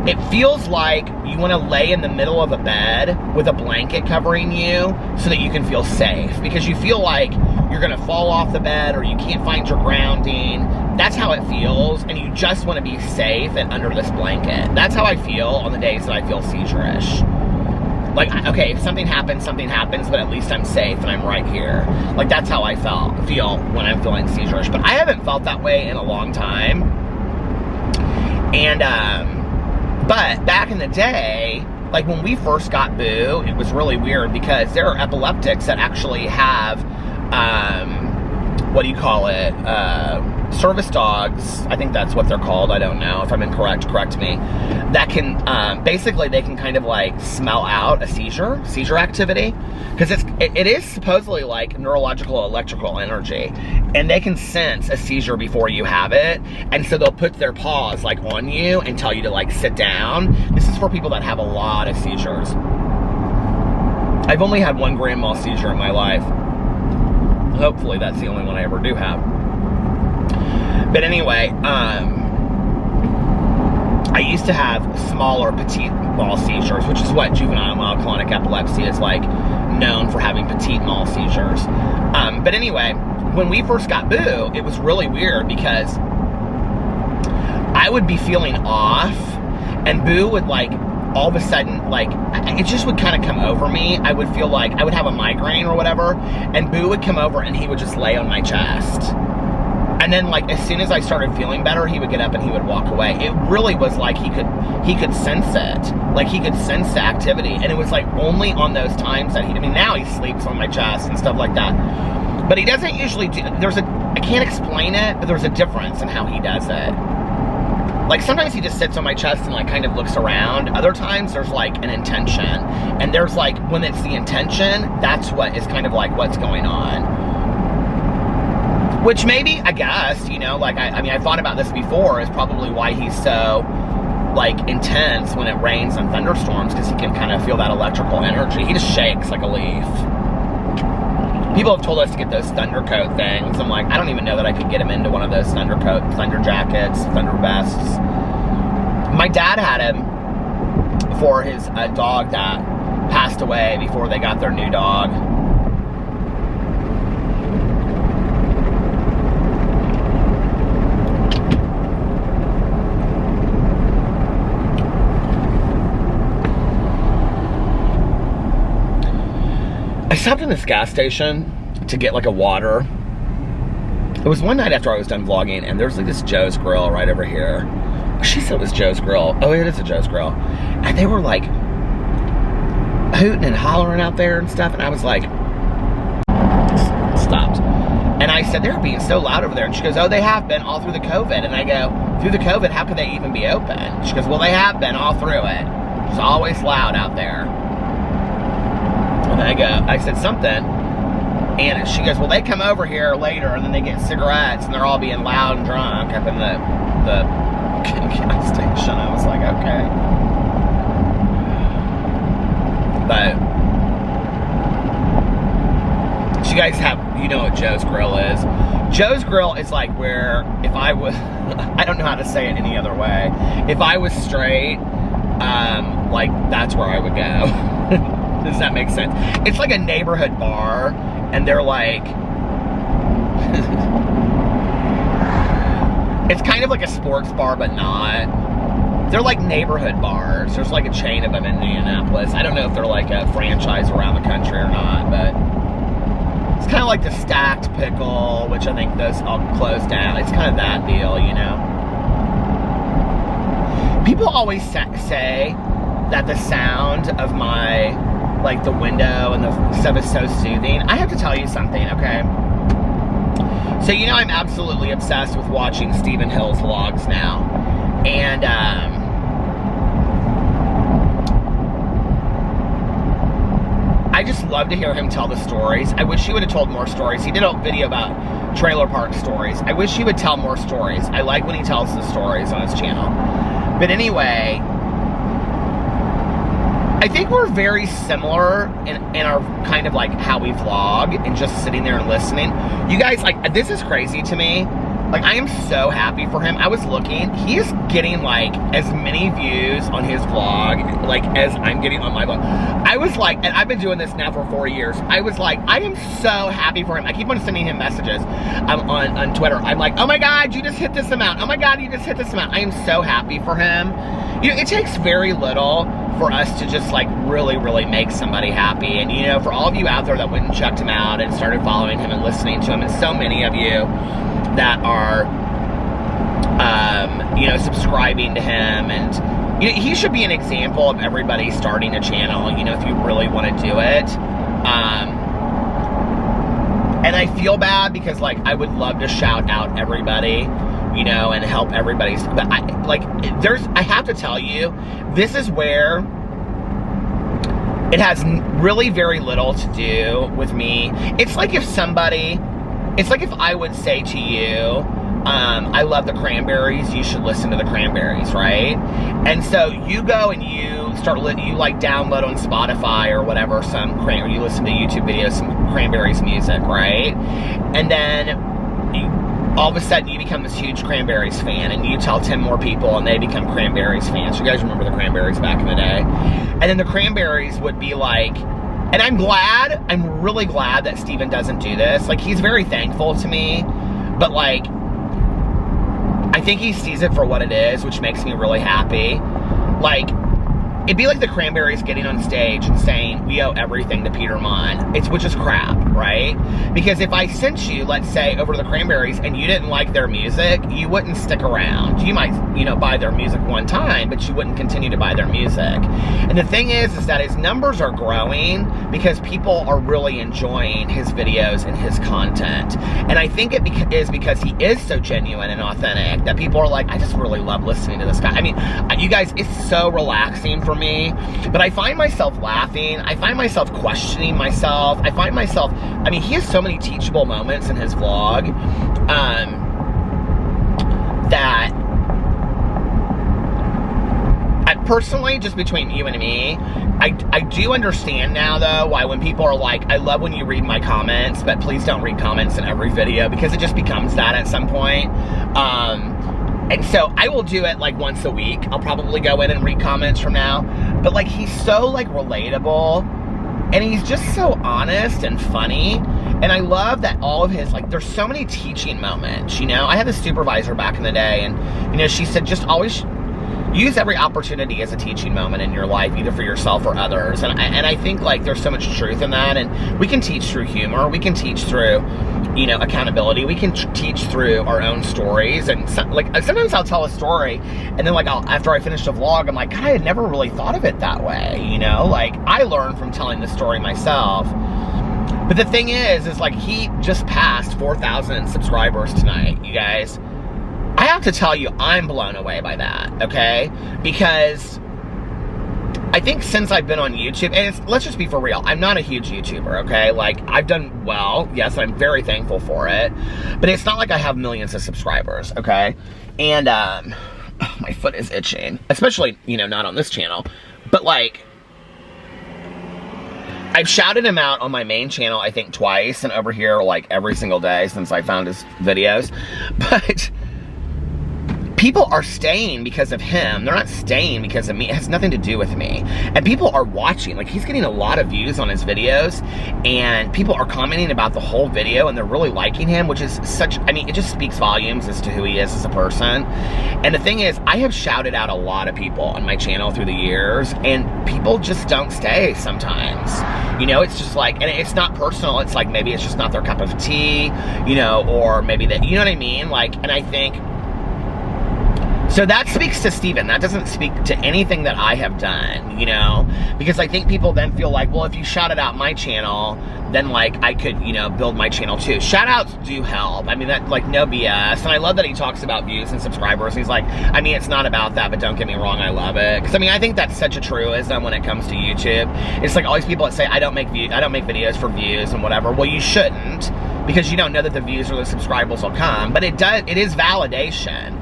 [SPEAKER 1] It feels like you want to lay in the middle of a bed with a blanket covering you so that you can feel safe, because you feel like you're going to fall off the bed or you can't find your grounding. That's how it feels, and you just want to be safe and under this blanket. That's how I feel on the days that I feel seizure-ish. Like, okay, if something happens, but at least I'm safe and I'm right here. Like, that's how I feel when I'm feeling seizure-ish. But I haven't felt that way in a long time. And, but back in the day, like when we first got Boo, it was really weird because there are epileptics that actually have, what do you call it? Service dogs, I think that's what they're called, I don't know. If I'm incorrect, correct me. That can, basically they can kind of like smell out a seizure activity. Because it is supposedly like neurological electrical energy. And they can sense a seizure before you have it. And so they'll put their paws like on you and tell you to like sit down. This is for people that have a lot of seizures. I've only had one grand mal seizure in my life. Hopefully that's the only one I ever do have. But anyway, I used to have smaller petite mal seizures, which is what juvenile myoclonic epilepsy is like, known for having petite mal seizures. But anyway, when we first got Boo, it was really weird because I would be feeling off and Boo would like, all of a sudden, like, it just would kind of come over me. I would feel like I would have a migraine or whatever, and Boo would come over and he would just lay on my chest. And then, like, as soon as I started feeling better, he would get up and he would walk away. It really was like he could sense it. Like, he could sense the activity. And it was, like, only on those times that I mean, now he sleeps on my chest and stuff like that. But he doesn't usually do, I can't explain it, but there's a difference in how he does it. Like, sometimes he just sits on my chest and, like, kind of looks around. Other times, there's, like, an intention. And there's, like, when it's the intention, that's what is kind of, like, what's going on. Which maybe, I guess, you know, like, I mean, I thought about this before, is probably why he's so, like, intense when it rains and thunderstorms, because he can kind of feel that electrical energy. He just shakes like a leaf. People have told us to get those thunder coat things. I'm like, I don't even know that I could get him into one of those thunder jackets, thunder vests. My dad had him for his dog that passed away before they got their new dog. I stopped in this gas station to get like a water. It was one night after I was done vlogging, and there's like this Joe's Grill right over here. She said it was Joe's Grill. Oh, it is a Joe's Grill. And they were like hooting and hollering out there and stuff, and I was like, stopped. And I said, they're being so loud over there. And she goes, oh, they have been all through the COVID. And I go, through the COVID, how could they even be open? She goes, well, they have been all through it. It's always loud out there. And I said something. And she goes, well, they come over here later and then they get cigarettes and they're all being loud and drunk up in the gas station. I was like, okay. But you guys have, you know what Joe's Grill is. Joe's Grill is like where, if I was, I don't know how to say it any other way. If I was straight, like that's where I would go. Does that make sense? It's like a neighborhood bar, and they're like, it's kind of like a sports bar, but not. They're like neighborhood bars. There's like a chain of them in Indianapolis. I don't know if they're like a franchise around the country or not, but it's kind of like the Stacked Pickle, which I think those all closed down. It's kind of that deal, you know. People always say that the sound of my, like the window and the stuff is so soothing. I have to tell you something, okay? So you know I'm absolutely obsessed with watching Stephen Hill's vlogs now. And I just love to hear him tell the stories. I wish he would have told more stories. He did a video about trailer park stories. I wish he would tell more stories. I like when he tells the stories on his channel. But anyway, I think we're very similar in our kind of like how we vlog and just sitting there and listening. You guys, like, this is crazy to me. Like, I am so happy for him. I was looking, he is getting like as many views on his vlog, like as I'm getting on my vlog. I was like, and I've been doing this now for 4 years. I was like, I am so happy for him. I keep on sending him messages on Twitter. I'm like, oh my God, you just hit this amount. Oh my God, you just hit this amount. I am so happy for him. You know, it takes very little for us to just like really, really make somebody happy. And you know, for all of you out there that went and checked him out and started following him and listening to him, and so many of you that are, you know, subscribing to him, and you know, he should be an example of everybody starting a channel, you know, if you really want to do it. And I feel bad because, like, I would love to shout out everybody, you know, and help everybody, but I have to tell you, this is where it has really very little to do with me. It's like if I would say to you, I love the Cranberries, you should listen to the Cranberries, right? And so you go and you start, you like download on Spotify or whatever, or you listen to YouTube videos, some Cranberries music, right? And then all of a sudden you become this huge Cranberries fan, and you tell 10 more people and they become Cranberries fans. You guys remember the Cranberries back in the day? And then the Cranberries would be like, and I'm really glad that Steven doesn't do this. Like, he's very thankful to me, but like, I think he sees it for what it is, which makes me really happy. Like, it'd be like the Cranberries getting on stage and saying, we owe everything to Peter Monn, which is crap, right? Because if I sent you, let's say, over to the Cranberries and you didn't like their music, you wouldn't stick around. You might, you know, buy their music one time, but you wouldn't continue to buy their music. And the thing is that his numbers are growing because people are really enjoying his videos and his content. And I think it is because he is so genuine and authentic that people are like, I just really love listening to this guy. I mean, you guys, it's so relaxing for me, but I find myself laughing. I find myself questioning myself. I find myself, I mean, he has so many teachable moments in his vlog, that personally, just between you and me, I do understand now, though, why when people are like, I love when you read my comments, but please don't read comments in every video, because it just becomes that at some point. And so I will do it like once a week. I'll probably go in and read comments from now. But like, he's so like relatable, and he's just so honest and funny. And I love that all of his, like, there's so many teaching moments, you know? I had a supervisor back in the day, and, you know, she said, just always, use every opportunity as a teaching moment in your life, either for yourself or others. And I think, like, there's so much truth in that. And we can teach through humor. We can teach through, you know, accountability. We can teach through our own stories. And sometimes I'll tell a story, and then, like, after I finish a vlog, I'm like, God, I had never really thought of it that way. You know, like, I learned from telling the story myself. But the thing is like, he just passed 4,000 subscribers tonight, you guys. I have to tell you, I'm blown away by that, okay? Because I think since I've been on YouTube, and let's just be for real, I'm not a huge YouTuber, okay? Like, I've done well, yes, I'm very thankful for it, but it's not like I have millions of subscribers, okay? And, my foot is itching, especially, you know, not on this channel, but, like, I've shouted him out on my main channel, I think, twice, and over here, like, every single day since I found his videos. But people are staying because of him. They're not staying because of me. It has nothing to do with me. And people are watching. Like, he's getting a lot of views on his videos, and people are commenting about the whole video, and they're really liking him, which is such, I mean, it just speaks volumes as to who he is as a person. And the thing is, I have shouted out a lot of people on my channel through the years, and people just don't stay sometimes. You know, it's just like, and it's not personal. It's like, maybe it's just not their cup of tea, you know, or maybe that, you know what I mean? Like, and I think, so that speaks to Steven. That doesn't speak to anything that I have done, you know? Because I think people then feel like, well, if you shouted out my channel, then, like, I could, you know, build my channel too. Shout-outs do help. I mean, that, like, no BS. And I love that he talks about views and subscribers. He's like, I mean, it's not about that, but don't get me wrong, I love it. Because, I mean, I think that's such a truism when it comes to YouTube. It's like all these people that say, I don't make videos for views and whatever. Well, you shouldn't, because you don't know that the views or the subscribers will come. But it is validation.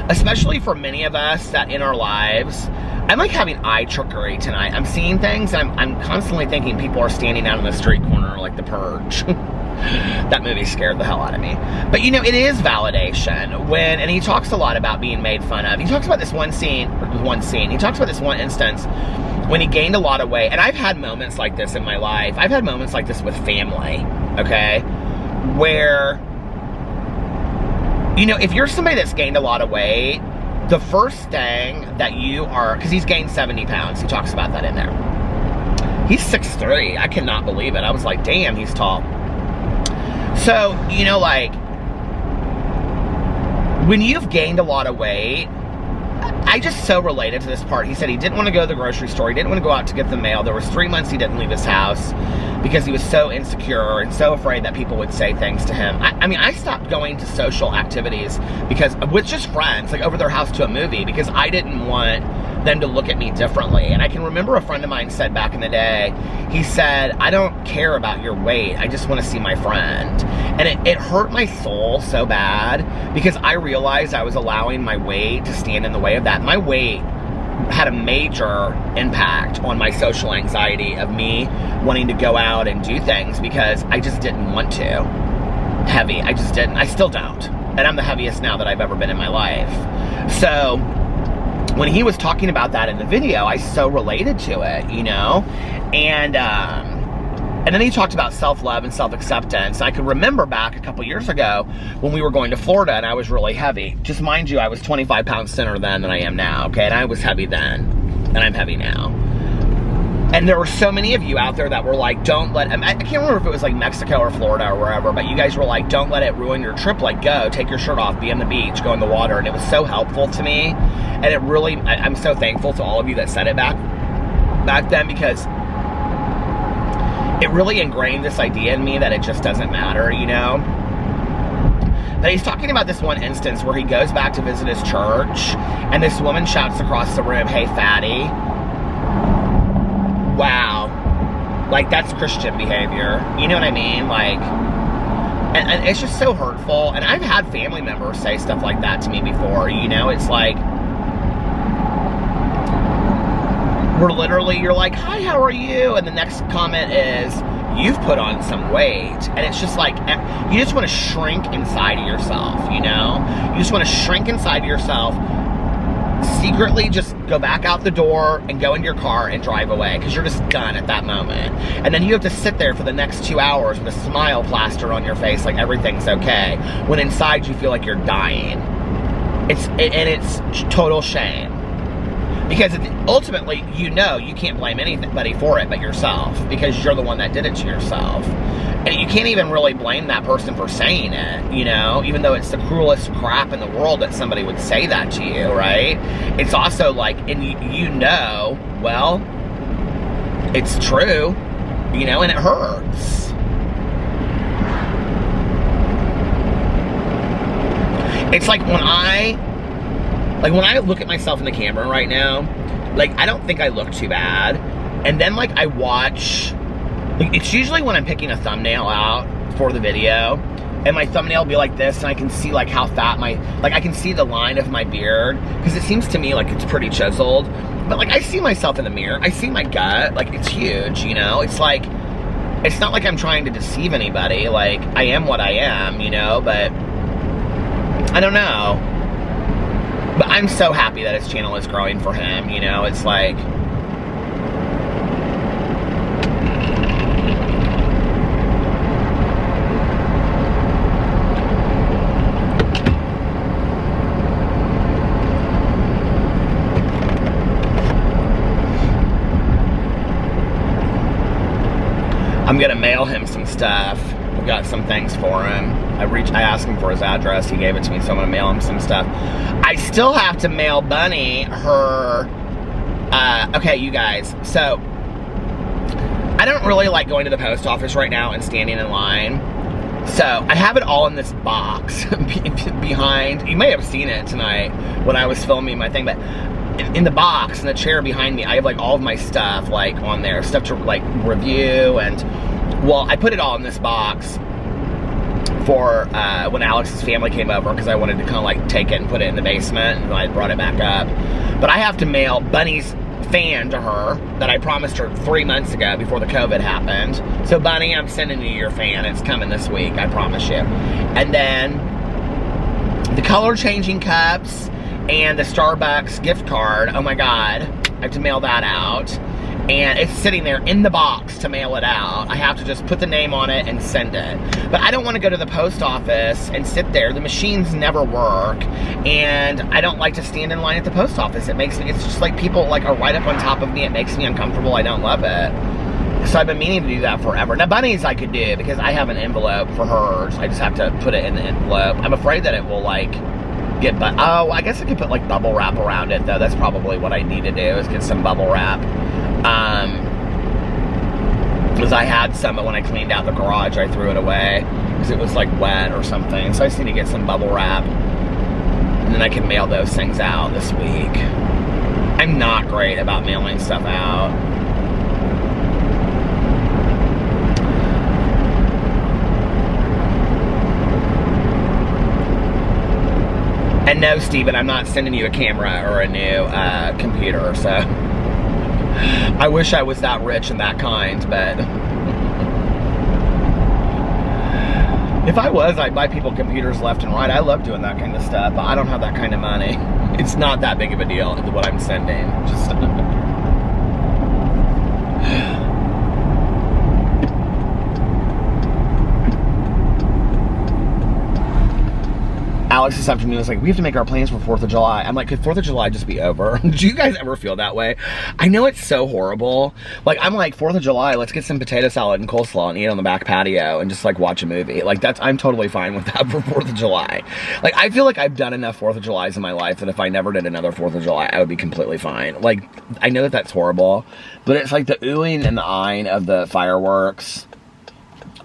[SPEAKER 1] Especially for many of us that in our lives, I'm like having eye trickery tonight. I'm seeing things, and I'm constantly thinking people are standing out in the street corner like The Purge. That movie scared the hell out of me. But, you know, it is validation. And he talks a lot about being made fun of. He talks about this one scene. He talks about this one instance when he gained a lot of weight. And I've had moments like this in my life. I've had moments like this with family, okay? Where, you know, if you're somebody that's gained a lot of weight, the first thing that you are, because he's gained 70 pounds. He talks about that in there. He's 6'3". I cannot believe it. I was like, damn, he's tall. So, you know, like, when you've gained a lot of weight, I just so related to this part. He said he didn't want to go to the grocery store. He didn't want to go out to get the mail. There was 3 months he didn't leave his house because he was so insecure and so afraid that people would say things to him. I mean, I stopped going to social activities because with just friends, like over their house to a movie, because I didn't want them to look at me differently. And I can remember a friend of mine said back in the day, he said, I don't care about your weight. I just want to see my friend. And it hurt my soul so bad because I realized I was allowing my weight to stand in the way of that. My weight had a major impact on my social anxiety of me wanting to go out and do things because I just didn't want to. Heavy. I just didn't. I still don't. And I'm the heaviest now that I've ever been in my life. So when he was talking about that in the video, I so related to it, you know? And then he talked about self-love and self-acceptance. I could remember back a couple years ago when we were going to Florida and I was really heavy. Just mind you, I was 25 pounds thinner then than I am now, okay? And I was heavy then, and I'm heavy now. And there were so many of you out there that were like, don't let, I can't remember if it was like Mexico or Florida or wherever, but you guys were like, don't let it ruin your trip. Like, go, take your shirt off, be on the beach, go in the water. And it was so helpful to me. And it really, I'm so thankful to all of you that said it back then, because it really ingrained this idea in me that it just doesn't matter, you know? But he's talking about this one instance where he goes back to visit his church, and this woman shouts across the room, hey, fatty. Wow. Like, that's Christian behavior. You know what I mean? Like, and it's just so hurtful. And I've had family members say stuff like that to me before, you know? It's like, we're literally, you're like, hi, how are you? And the next comment is, you've put on some weight. And it's just like, you just want to shrink inside of yourself, you know? You just want to shrink inside of yourself, secretly just go back out the door and go in your car and drive away because you're just done at that moment. And then you have to sit there for the next 2 hours with a smile plastered on your face like everything's okay, when inside you feel like you're dying. It's total shame. Because ultimately, you know you can't blame anybody for it but yourself, because you're the one that did it to yourself. And you can't even really blame that person for saying it, you know, even though it's the cruelest crap in the world that somebody would say that to you, right? It's also like, and you know, well, it's true, you know, and it hurts. It's like when I look at myself in the camera right now, like, I don't think I look too bad. And then, like, I watch, like, it's usually when I'm picking a thumbnail out for the video, and my thumbnail will be like this, and I can see, like, how fat I can see the line of my beard, because it seems to me like it's pretty chiseled. But, like, I see myself in the mirror, I see my gut, like, it's huge, you know? It's like, it's not like I'm trying to deceive anybody, like, I am what I am, you know, but I don't know. But I'm so happy that his channel is growing for him, you know? It's like, I'm gonna mail him some stuff. I've got some things for him. I asked him for his address, he gave it to me, so I'm gonna mail him some stuff. I still have to mail Bunny her, okay, you guys, so, I don't really like going to the post office right now and standing in line, so I have it all in this box behind, you may have seen it tonight when I was filming my thing, but in the box, in the chair behind me, I have, like, all of my stuff, like, on there, stuff to, like, review, and, well, I put it all in this box for when Alex's family came over, because I wanted to kind of, like, take it and put it in the basement, and I brought it back up. But I have to mail Bunny's fan to her that I promised her 3 months ago before the COVID happened. So, Bunny, I'm sending you your fan. It's coming this week, I promise you. And then the color changing cups and the Starbucks gift card, oh my God, I have to mail that out. And it's sitting there in the box to mail it out. I have to just put the name on it and send it. But I don't want to go to the post office and sit there. The machines never work. And I don't like to stand in line at the post office. It's just like people like are right up on top of me. It makes me uncomfortable. I don't love it. So I've been meaning to do that forever. Now, Bunny's I could do because I have an envelope for hers. I just have to put it in the envelope. I'm afraid that it will, like, oh, I guess I could put, like, bubble wrap around it, though. That's probably what I need to do, is get some bubble wrap. Because I had some, but when I cleaned out the garage, I threw it away, because it was, like, wet or something. So I just need to get some bubble wrap, and then I can mail those things out this week. I'm not great about mailing stuff out. And no, Steven, I'm not sending you a camera or a new computer, so I wish I was that rich and that kind, but if I was, I'd buy people computers left and right. I love doing that kind of stuff, but I don't have that kind of money. It's not that big of a deal, what I'm sending. Just Alex this afternoon was like, we have to make our plans for 4th of July. I'm like, could 4th of July just be over? Do you guys ever feel that way? I know it's so horrible. Like, I'm like, 4th of July, let's get some potato salad and coleslaw and eat on the back patio and just, like, watch a movie. Like, I'm totally fine with that for 4th of July. Like, I feel like I've done enough 4th of Julys in my life that if I never did another 4th of July, I would be completely fine. Like, I know that that's horrible, but it's like the oohing and the eyeing of the fireworks.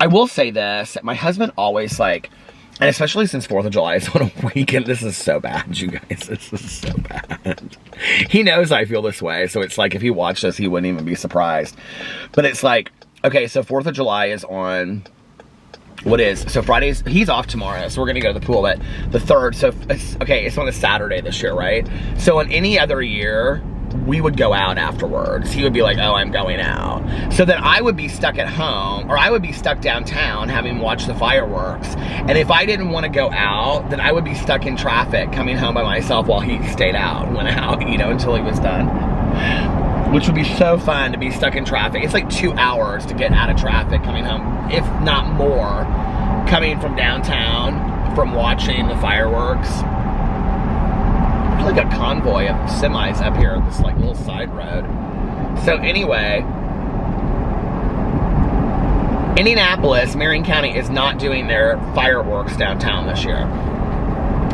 [SPEAKER 1] I will say this, my husband always, like, and especially since 4th of July is on a weekend, this is so bad, you guys. This is so bad. He knows I feel this way, so it's like if he watched this, he wouldn't even be surprised. But it's like, okay, so 4th of July is on, what is? So Friday's, he's off tomorrow, so we're going to go to the pool, but the 3rd, so, it's on a Saturday this year, right? So in any other year, we would go out afterwards. He would be like, oh, I'm going out. So then I would be stuck at home, or I would be stuck downtown having watched the fireworks. And if I didn't want to go out, then I would be stuck in traffic coming home by myself while he stayed out and went out, you know, until he was done. Which would be so fun to be stuck in traffic. It's like 2 hours to get out of traffic coming home, if not more, coming from downtown, from watching the fireworks. like a convoy of semis up here, this like little side road. So anyway, Indianapolis, Marion County is not doing their fireworks downtown this year.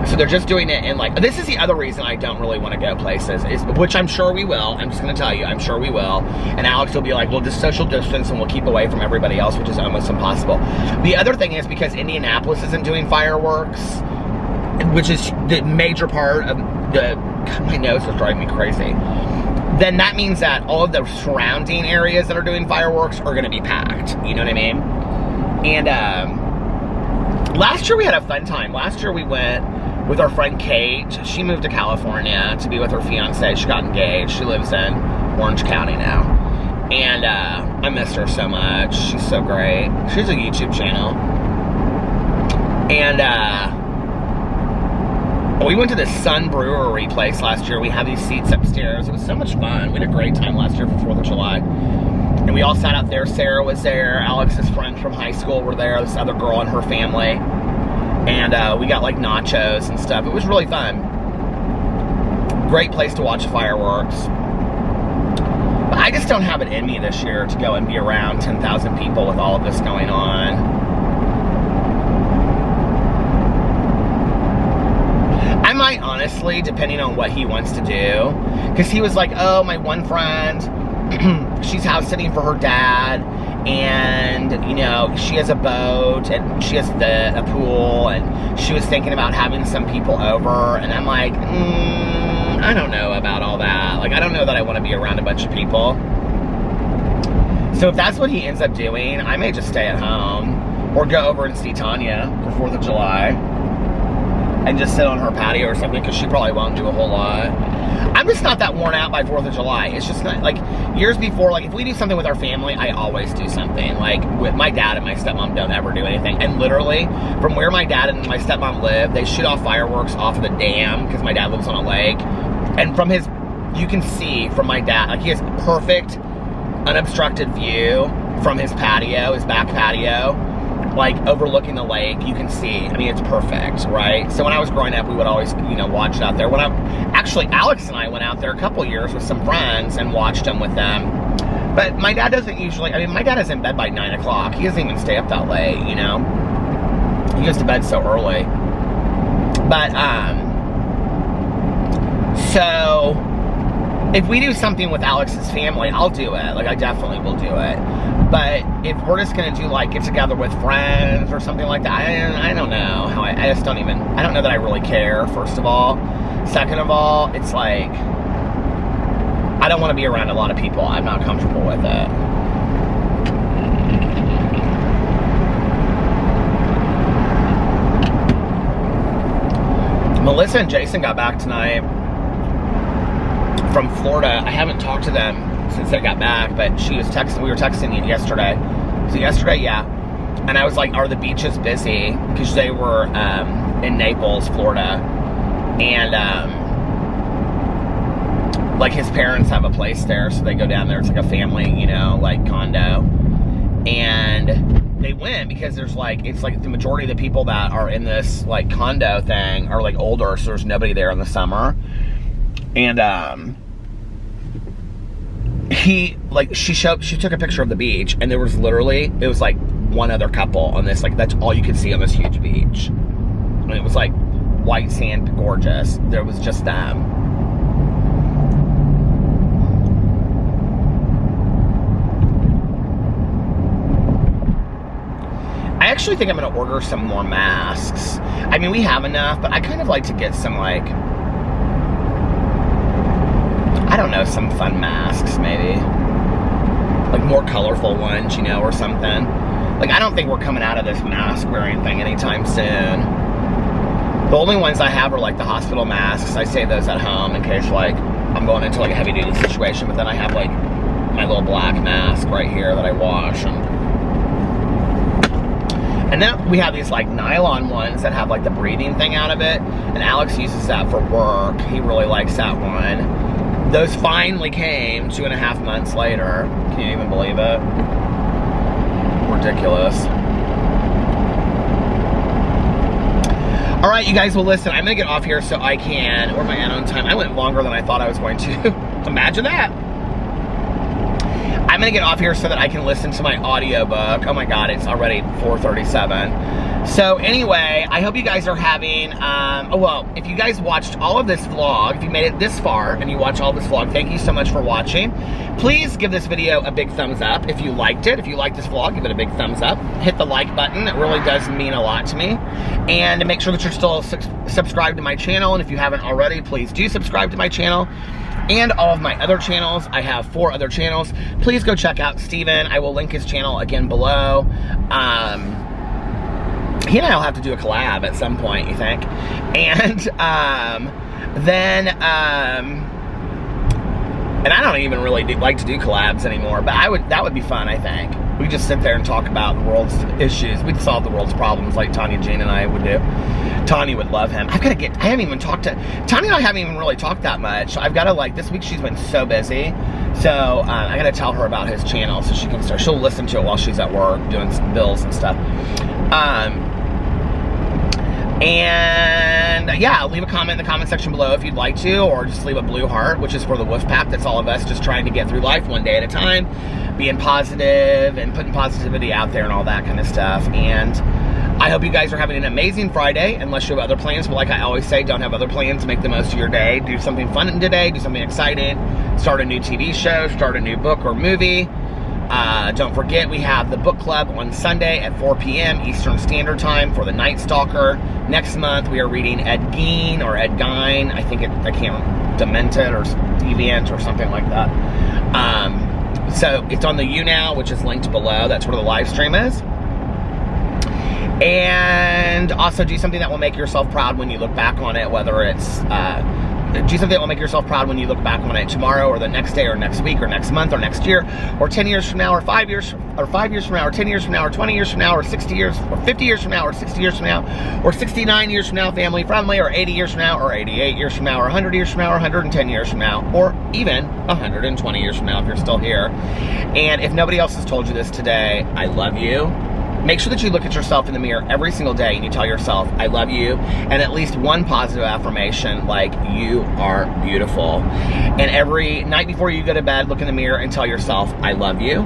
[SPEAKER 1] So they're just doing it in like, this is the other reason I don't really want to go places, which I'm sure we will. I'm just going to tell you, I'm sure we will. And Alex will be like, well, just social distance and we'll keep away from everybody else, which is almost impossible. The other thing is because Indianapolis isn't doing fireworks, which is the major part of the, my nose is driving me crazy. Then that means that all of the surrounding areas that are doing fireworks are going to be packed. You know what I mean? And last year we had a fun time. Last year we went with our friend Kate. She moved to California to be with her fiance. She got engaged. She lives in Orange County now. And I missed her so much. She's so great. She has a YouTube channel. And we went to the Sun Brewery place last year. We had these seats upstairs. It was so much fun. We had a great time last year for 4th of July. And we all sat out there. Sarah was there. Alex's friends from high school were there. This other girl and her family. And we got like nachos and stuff. It was really fun. Great place to watch fireworks. But I just don't have it in me this year to go and be around 10,000 people with all of this going on. I might honestly, depending on what he wants to do, because he was like, oh, my one friend, she's house sitting for her dad, and, you know, she has a boat, and she has a pool, and she was thinking about having some people over, and I'm like, I don't know about all that. Like, I don't know that I want to be around a bunch of people. So if that's what he ends up doing, I may just stay at home, or go over and see Tanya for 4th of July. And just sit on her patio or something, because she probably won't do a whole lot. I'm just not that worn out by 4th of July. It's just not, like, years before, like, if we do something with our family, I always do something. Like, with my dad and my stepmom don't ever do anything. And literally, from where my dad and my stepmom live, they shoot off fireworks off of the dam, because my dad lives on a lake. And from his, you can see from my dad, like, he has perfect, unobstructed view from his patio, his back patio. Like, overlooking the lake, you can see. I mean, it's perfect, right? So when I was growing up, we would always, you know, watch it out there. Actually, Alex and I went out there a couple years with some friends and watched them with them. But my dad doesn't usually, I mean, my dad is in bed by 9 o'clock. He doesn't even stay up that late, you know? He goes to bed so early. But, so, if we do something with Alex's family, I'll do it. Like, I definitely will do it. But if we're just going to do, like, get together with friends or something like that, I don't know how I just don't even, I don't know that I really care, first of all. Second of all, it's like, I don't want to be around a lot of people. I'm not comfortable with it. Melissa and Jason got back tonight from Florida. I haven't talked to them since they got back, but she was texting, we were texting yesterday. So yesterday, yeah. And I was like, are the beaches busy? Because they were in Naples, Florida. And like his parents have a place there, so they go down there. It's like a family, you know, like condo. And they went because there's like, it's like the majority of the people that are in this like condo thing are like older, so there's nobody there in the summer. And she took a picture of the beach, and there was literally, it was like one other couple on this, like, that's all you could see on this huge beach. And it was like white sand, gorgeous. There was just them. I actually think I'm going to order some more masks. I mean, we have enough, but I kind of like to get some, like, I don't know, some fun masks, maybe. Like more colorful ones, you know, or something. Like, I don't think we're coming out of this mask wearing thing anytime soon. The only ones I have are like the hospital masks. I save those at home in case, like, I'm going into like a heavy duty situation. But then I have like my little black mask right here that I wash. And then we have these like nylon ones that have like the breathing thing out of it. And Alex uses that for work. He really likes that one. Those finally came 2.5 months later. Can you even believe it? Ridiculous. All right, you guys, well, listen, I'm gonna get off here so I can, or my own time. I went longer than I thought I was going to. Imagine that. I'm gonna get off here so that I can listen to my audiobook. Oh my God, it's already 4:37. So anyway, I hope you guys are having, well, if you guys watched all of this vlog, if you made it this far and you watch all this vlog, thank you so much for watching. Please give this video a big thumbs up if you liked it. If you liked this vlog, give it a big thumbs up. Hit the like button, it really does mean a lot to me. And make sure that you're still subscribed to my channel, and if you haven't already, please do subscribe to my channel. And all of my other channels. I have 4 other channels. Please go check out Steven. I will link his channel again below. He and I will have to do a collab at some point, you think? And then I don't even really like to do collabs anymore, but that would be fun, I think. We just sit there and talk about the world's issues. We'd solve the world's problems like Tanya Jean and I would do. Tanya would love him. I haven't even talked to, Tanya and I haven't even really talked that much. I've got to, like, this week she's been so busy. So I got to tell her about his channel so she can start, she'll listen to it while she's at work doing some bills and stuff. And yeah, leave a comment in the comment section below if you'd like to, or just leave a blue heart, which is for the wolf pack. That's all of us just trying to get through life one day at a time, being positive and putting positivity out there and all that kind of stuff. And I hope you guys are having an amazing Friday, unless you have other plans. But like I always say, don't have other plans. Make the most of your day. Do something fun today. Do something exciting. Start a new TV show. Start a new book or movie. Don't forget, we have the book club on Sunday at 4 p.m. Eastern Standard Time for The Night Stalker. Next month, we are reading Ed Gein or Ed Gein. I can't, Demented or Deviant or something like that. So it's on the YouNow, which is linked below. That's where the live stream is. And also do something that will make yourself proud when you look back on it, whether it's, do something that will make yourself proud when you look back on it tomorrow or the next day or next week or next month or next year or 10 years from now or 5 years from now or 10 years from now or 20 years from now or 60 years or 50 years from now or 60 years from now or 69 years from now, family friendly, or 80 years from now or 88 years from now or 100 years from now or 110 years from now or even 120 years from now if you're still here. And if nobody else has told you this today, I love you. Make sure that you look at yourself in the mirror every single day and you tell yourself, I love you, and at least one positive affirmation like, you are beautiful. And every night before you go to bed, look in the mirror and tell yourself, I love you.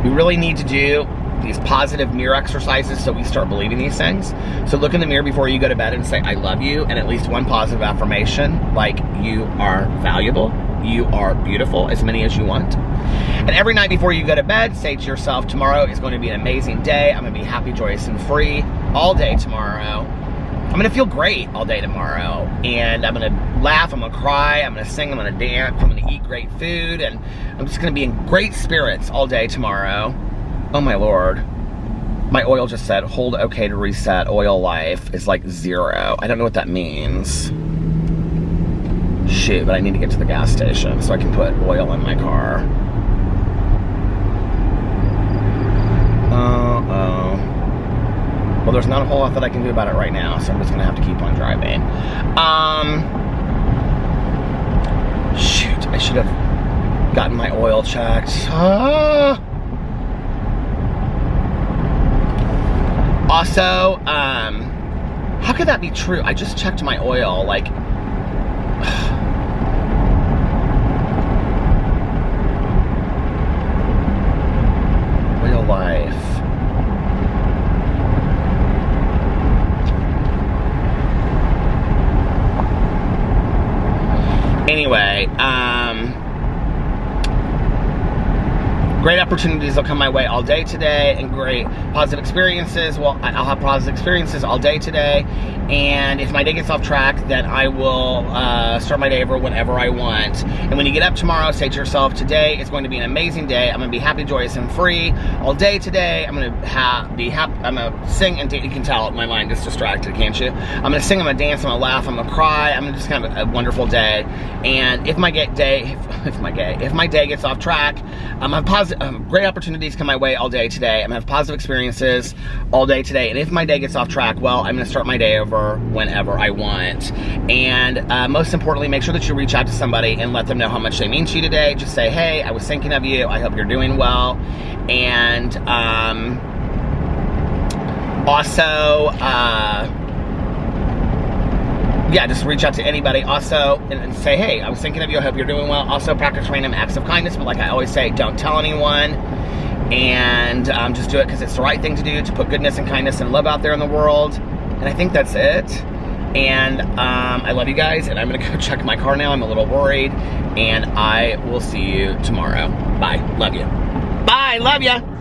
[SPEAKER 1] We really need to do these positive mirror exercises so we start believing these things. So look in the mirror before you go to bed and say, I love you, and at least one positive affirmation like, you are valuable, you are beautiful, as many as you want. And every night before you go to bed, say to yourself, tomorrow is going to be an amazing day. I'm going to be happy, joyous, and free all day tomorrow. I'm going to feel great all day tomorrow. And I'm going to laugh, I'm going to cry, I'm going to sing, I'm going to dance, I'm going to eat great food, and I'm just going to be in great spirits all day tomorrow. Oh my Lord. My oil just said, hold okay to reset. Oil life is like 0. I don't know what that means. Shoot, but I need to get to the gas station so I can put oil in my car. Well, there's not a whole lot that I can do about it right now, so I'm just gonna have to keep on driving. Shoot, I should have gotten my oil checked. Also, how could that be true? I just checked my oil, like, oil life. Anyway, great opportunities will come my way all day today, and great positive experiences. Well, I'll have positive experiences all day today, and if my day gets off track, then I will start my day over whenever I want. And when you get up tomorrow, say to yourself, today is going to be an amazing day. I'm going to be happy, joyous, and free all day today. I'm going to be happy. I'm going to sing, and you can tell my mind is distracted, can't you? I'm going to sing, I'm going to dance, I'm going to laugh, I'm going to cry. I'm going to just have a wonderful day. And if my day gets off track, I'm going to have great opportunities come my way all day today. I'm going to have positive experiences all day today. And if my day gets off track, well, I'm going to start my day over whenever I want. And most importantly, make sure that you reach out to somebody and let them know how much they mean to you today. Just say, hey, I was thinking of you. I hope you're doing well. And also, yeah, just reach out to anybody. Also, and say, hey, I was thinking of you. I hope you're doing well. Also, practice random acts of kindness. But like I always say, don't tell anyone. And just do it because it's the right thing to do, to put goodness and kindness and love out there in the world. And I think that's it. And I love you guys. And I'm going to go check my car now. I'm a little worried. And I will see you tomorrow. Bye. Love you. Bye. Love you.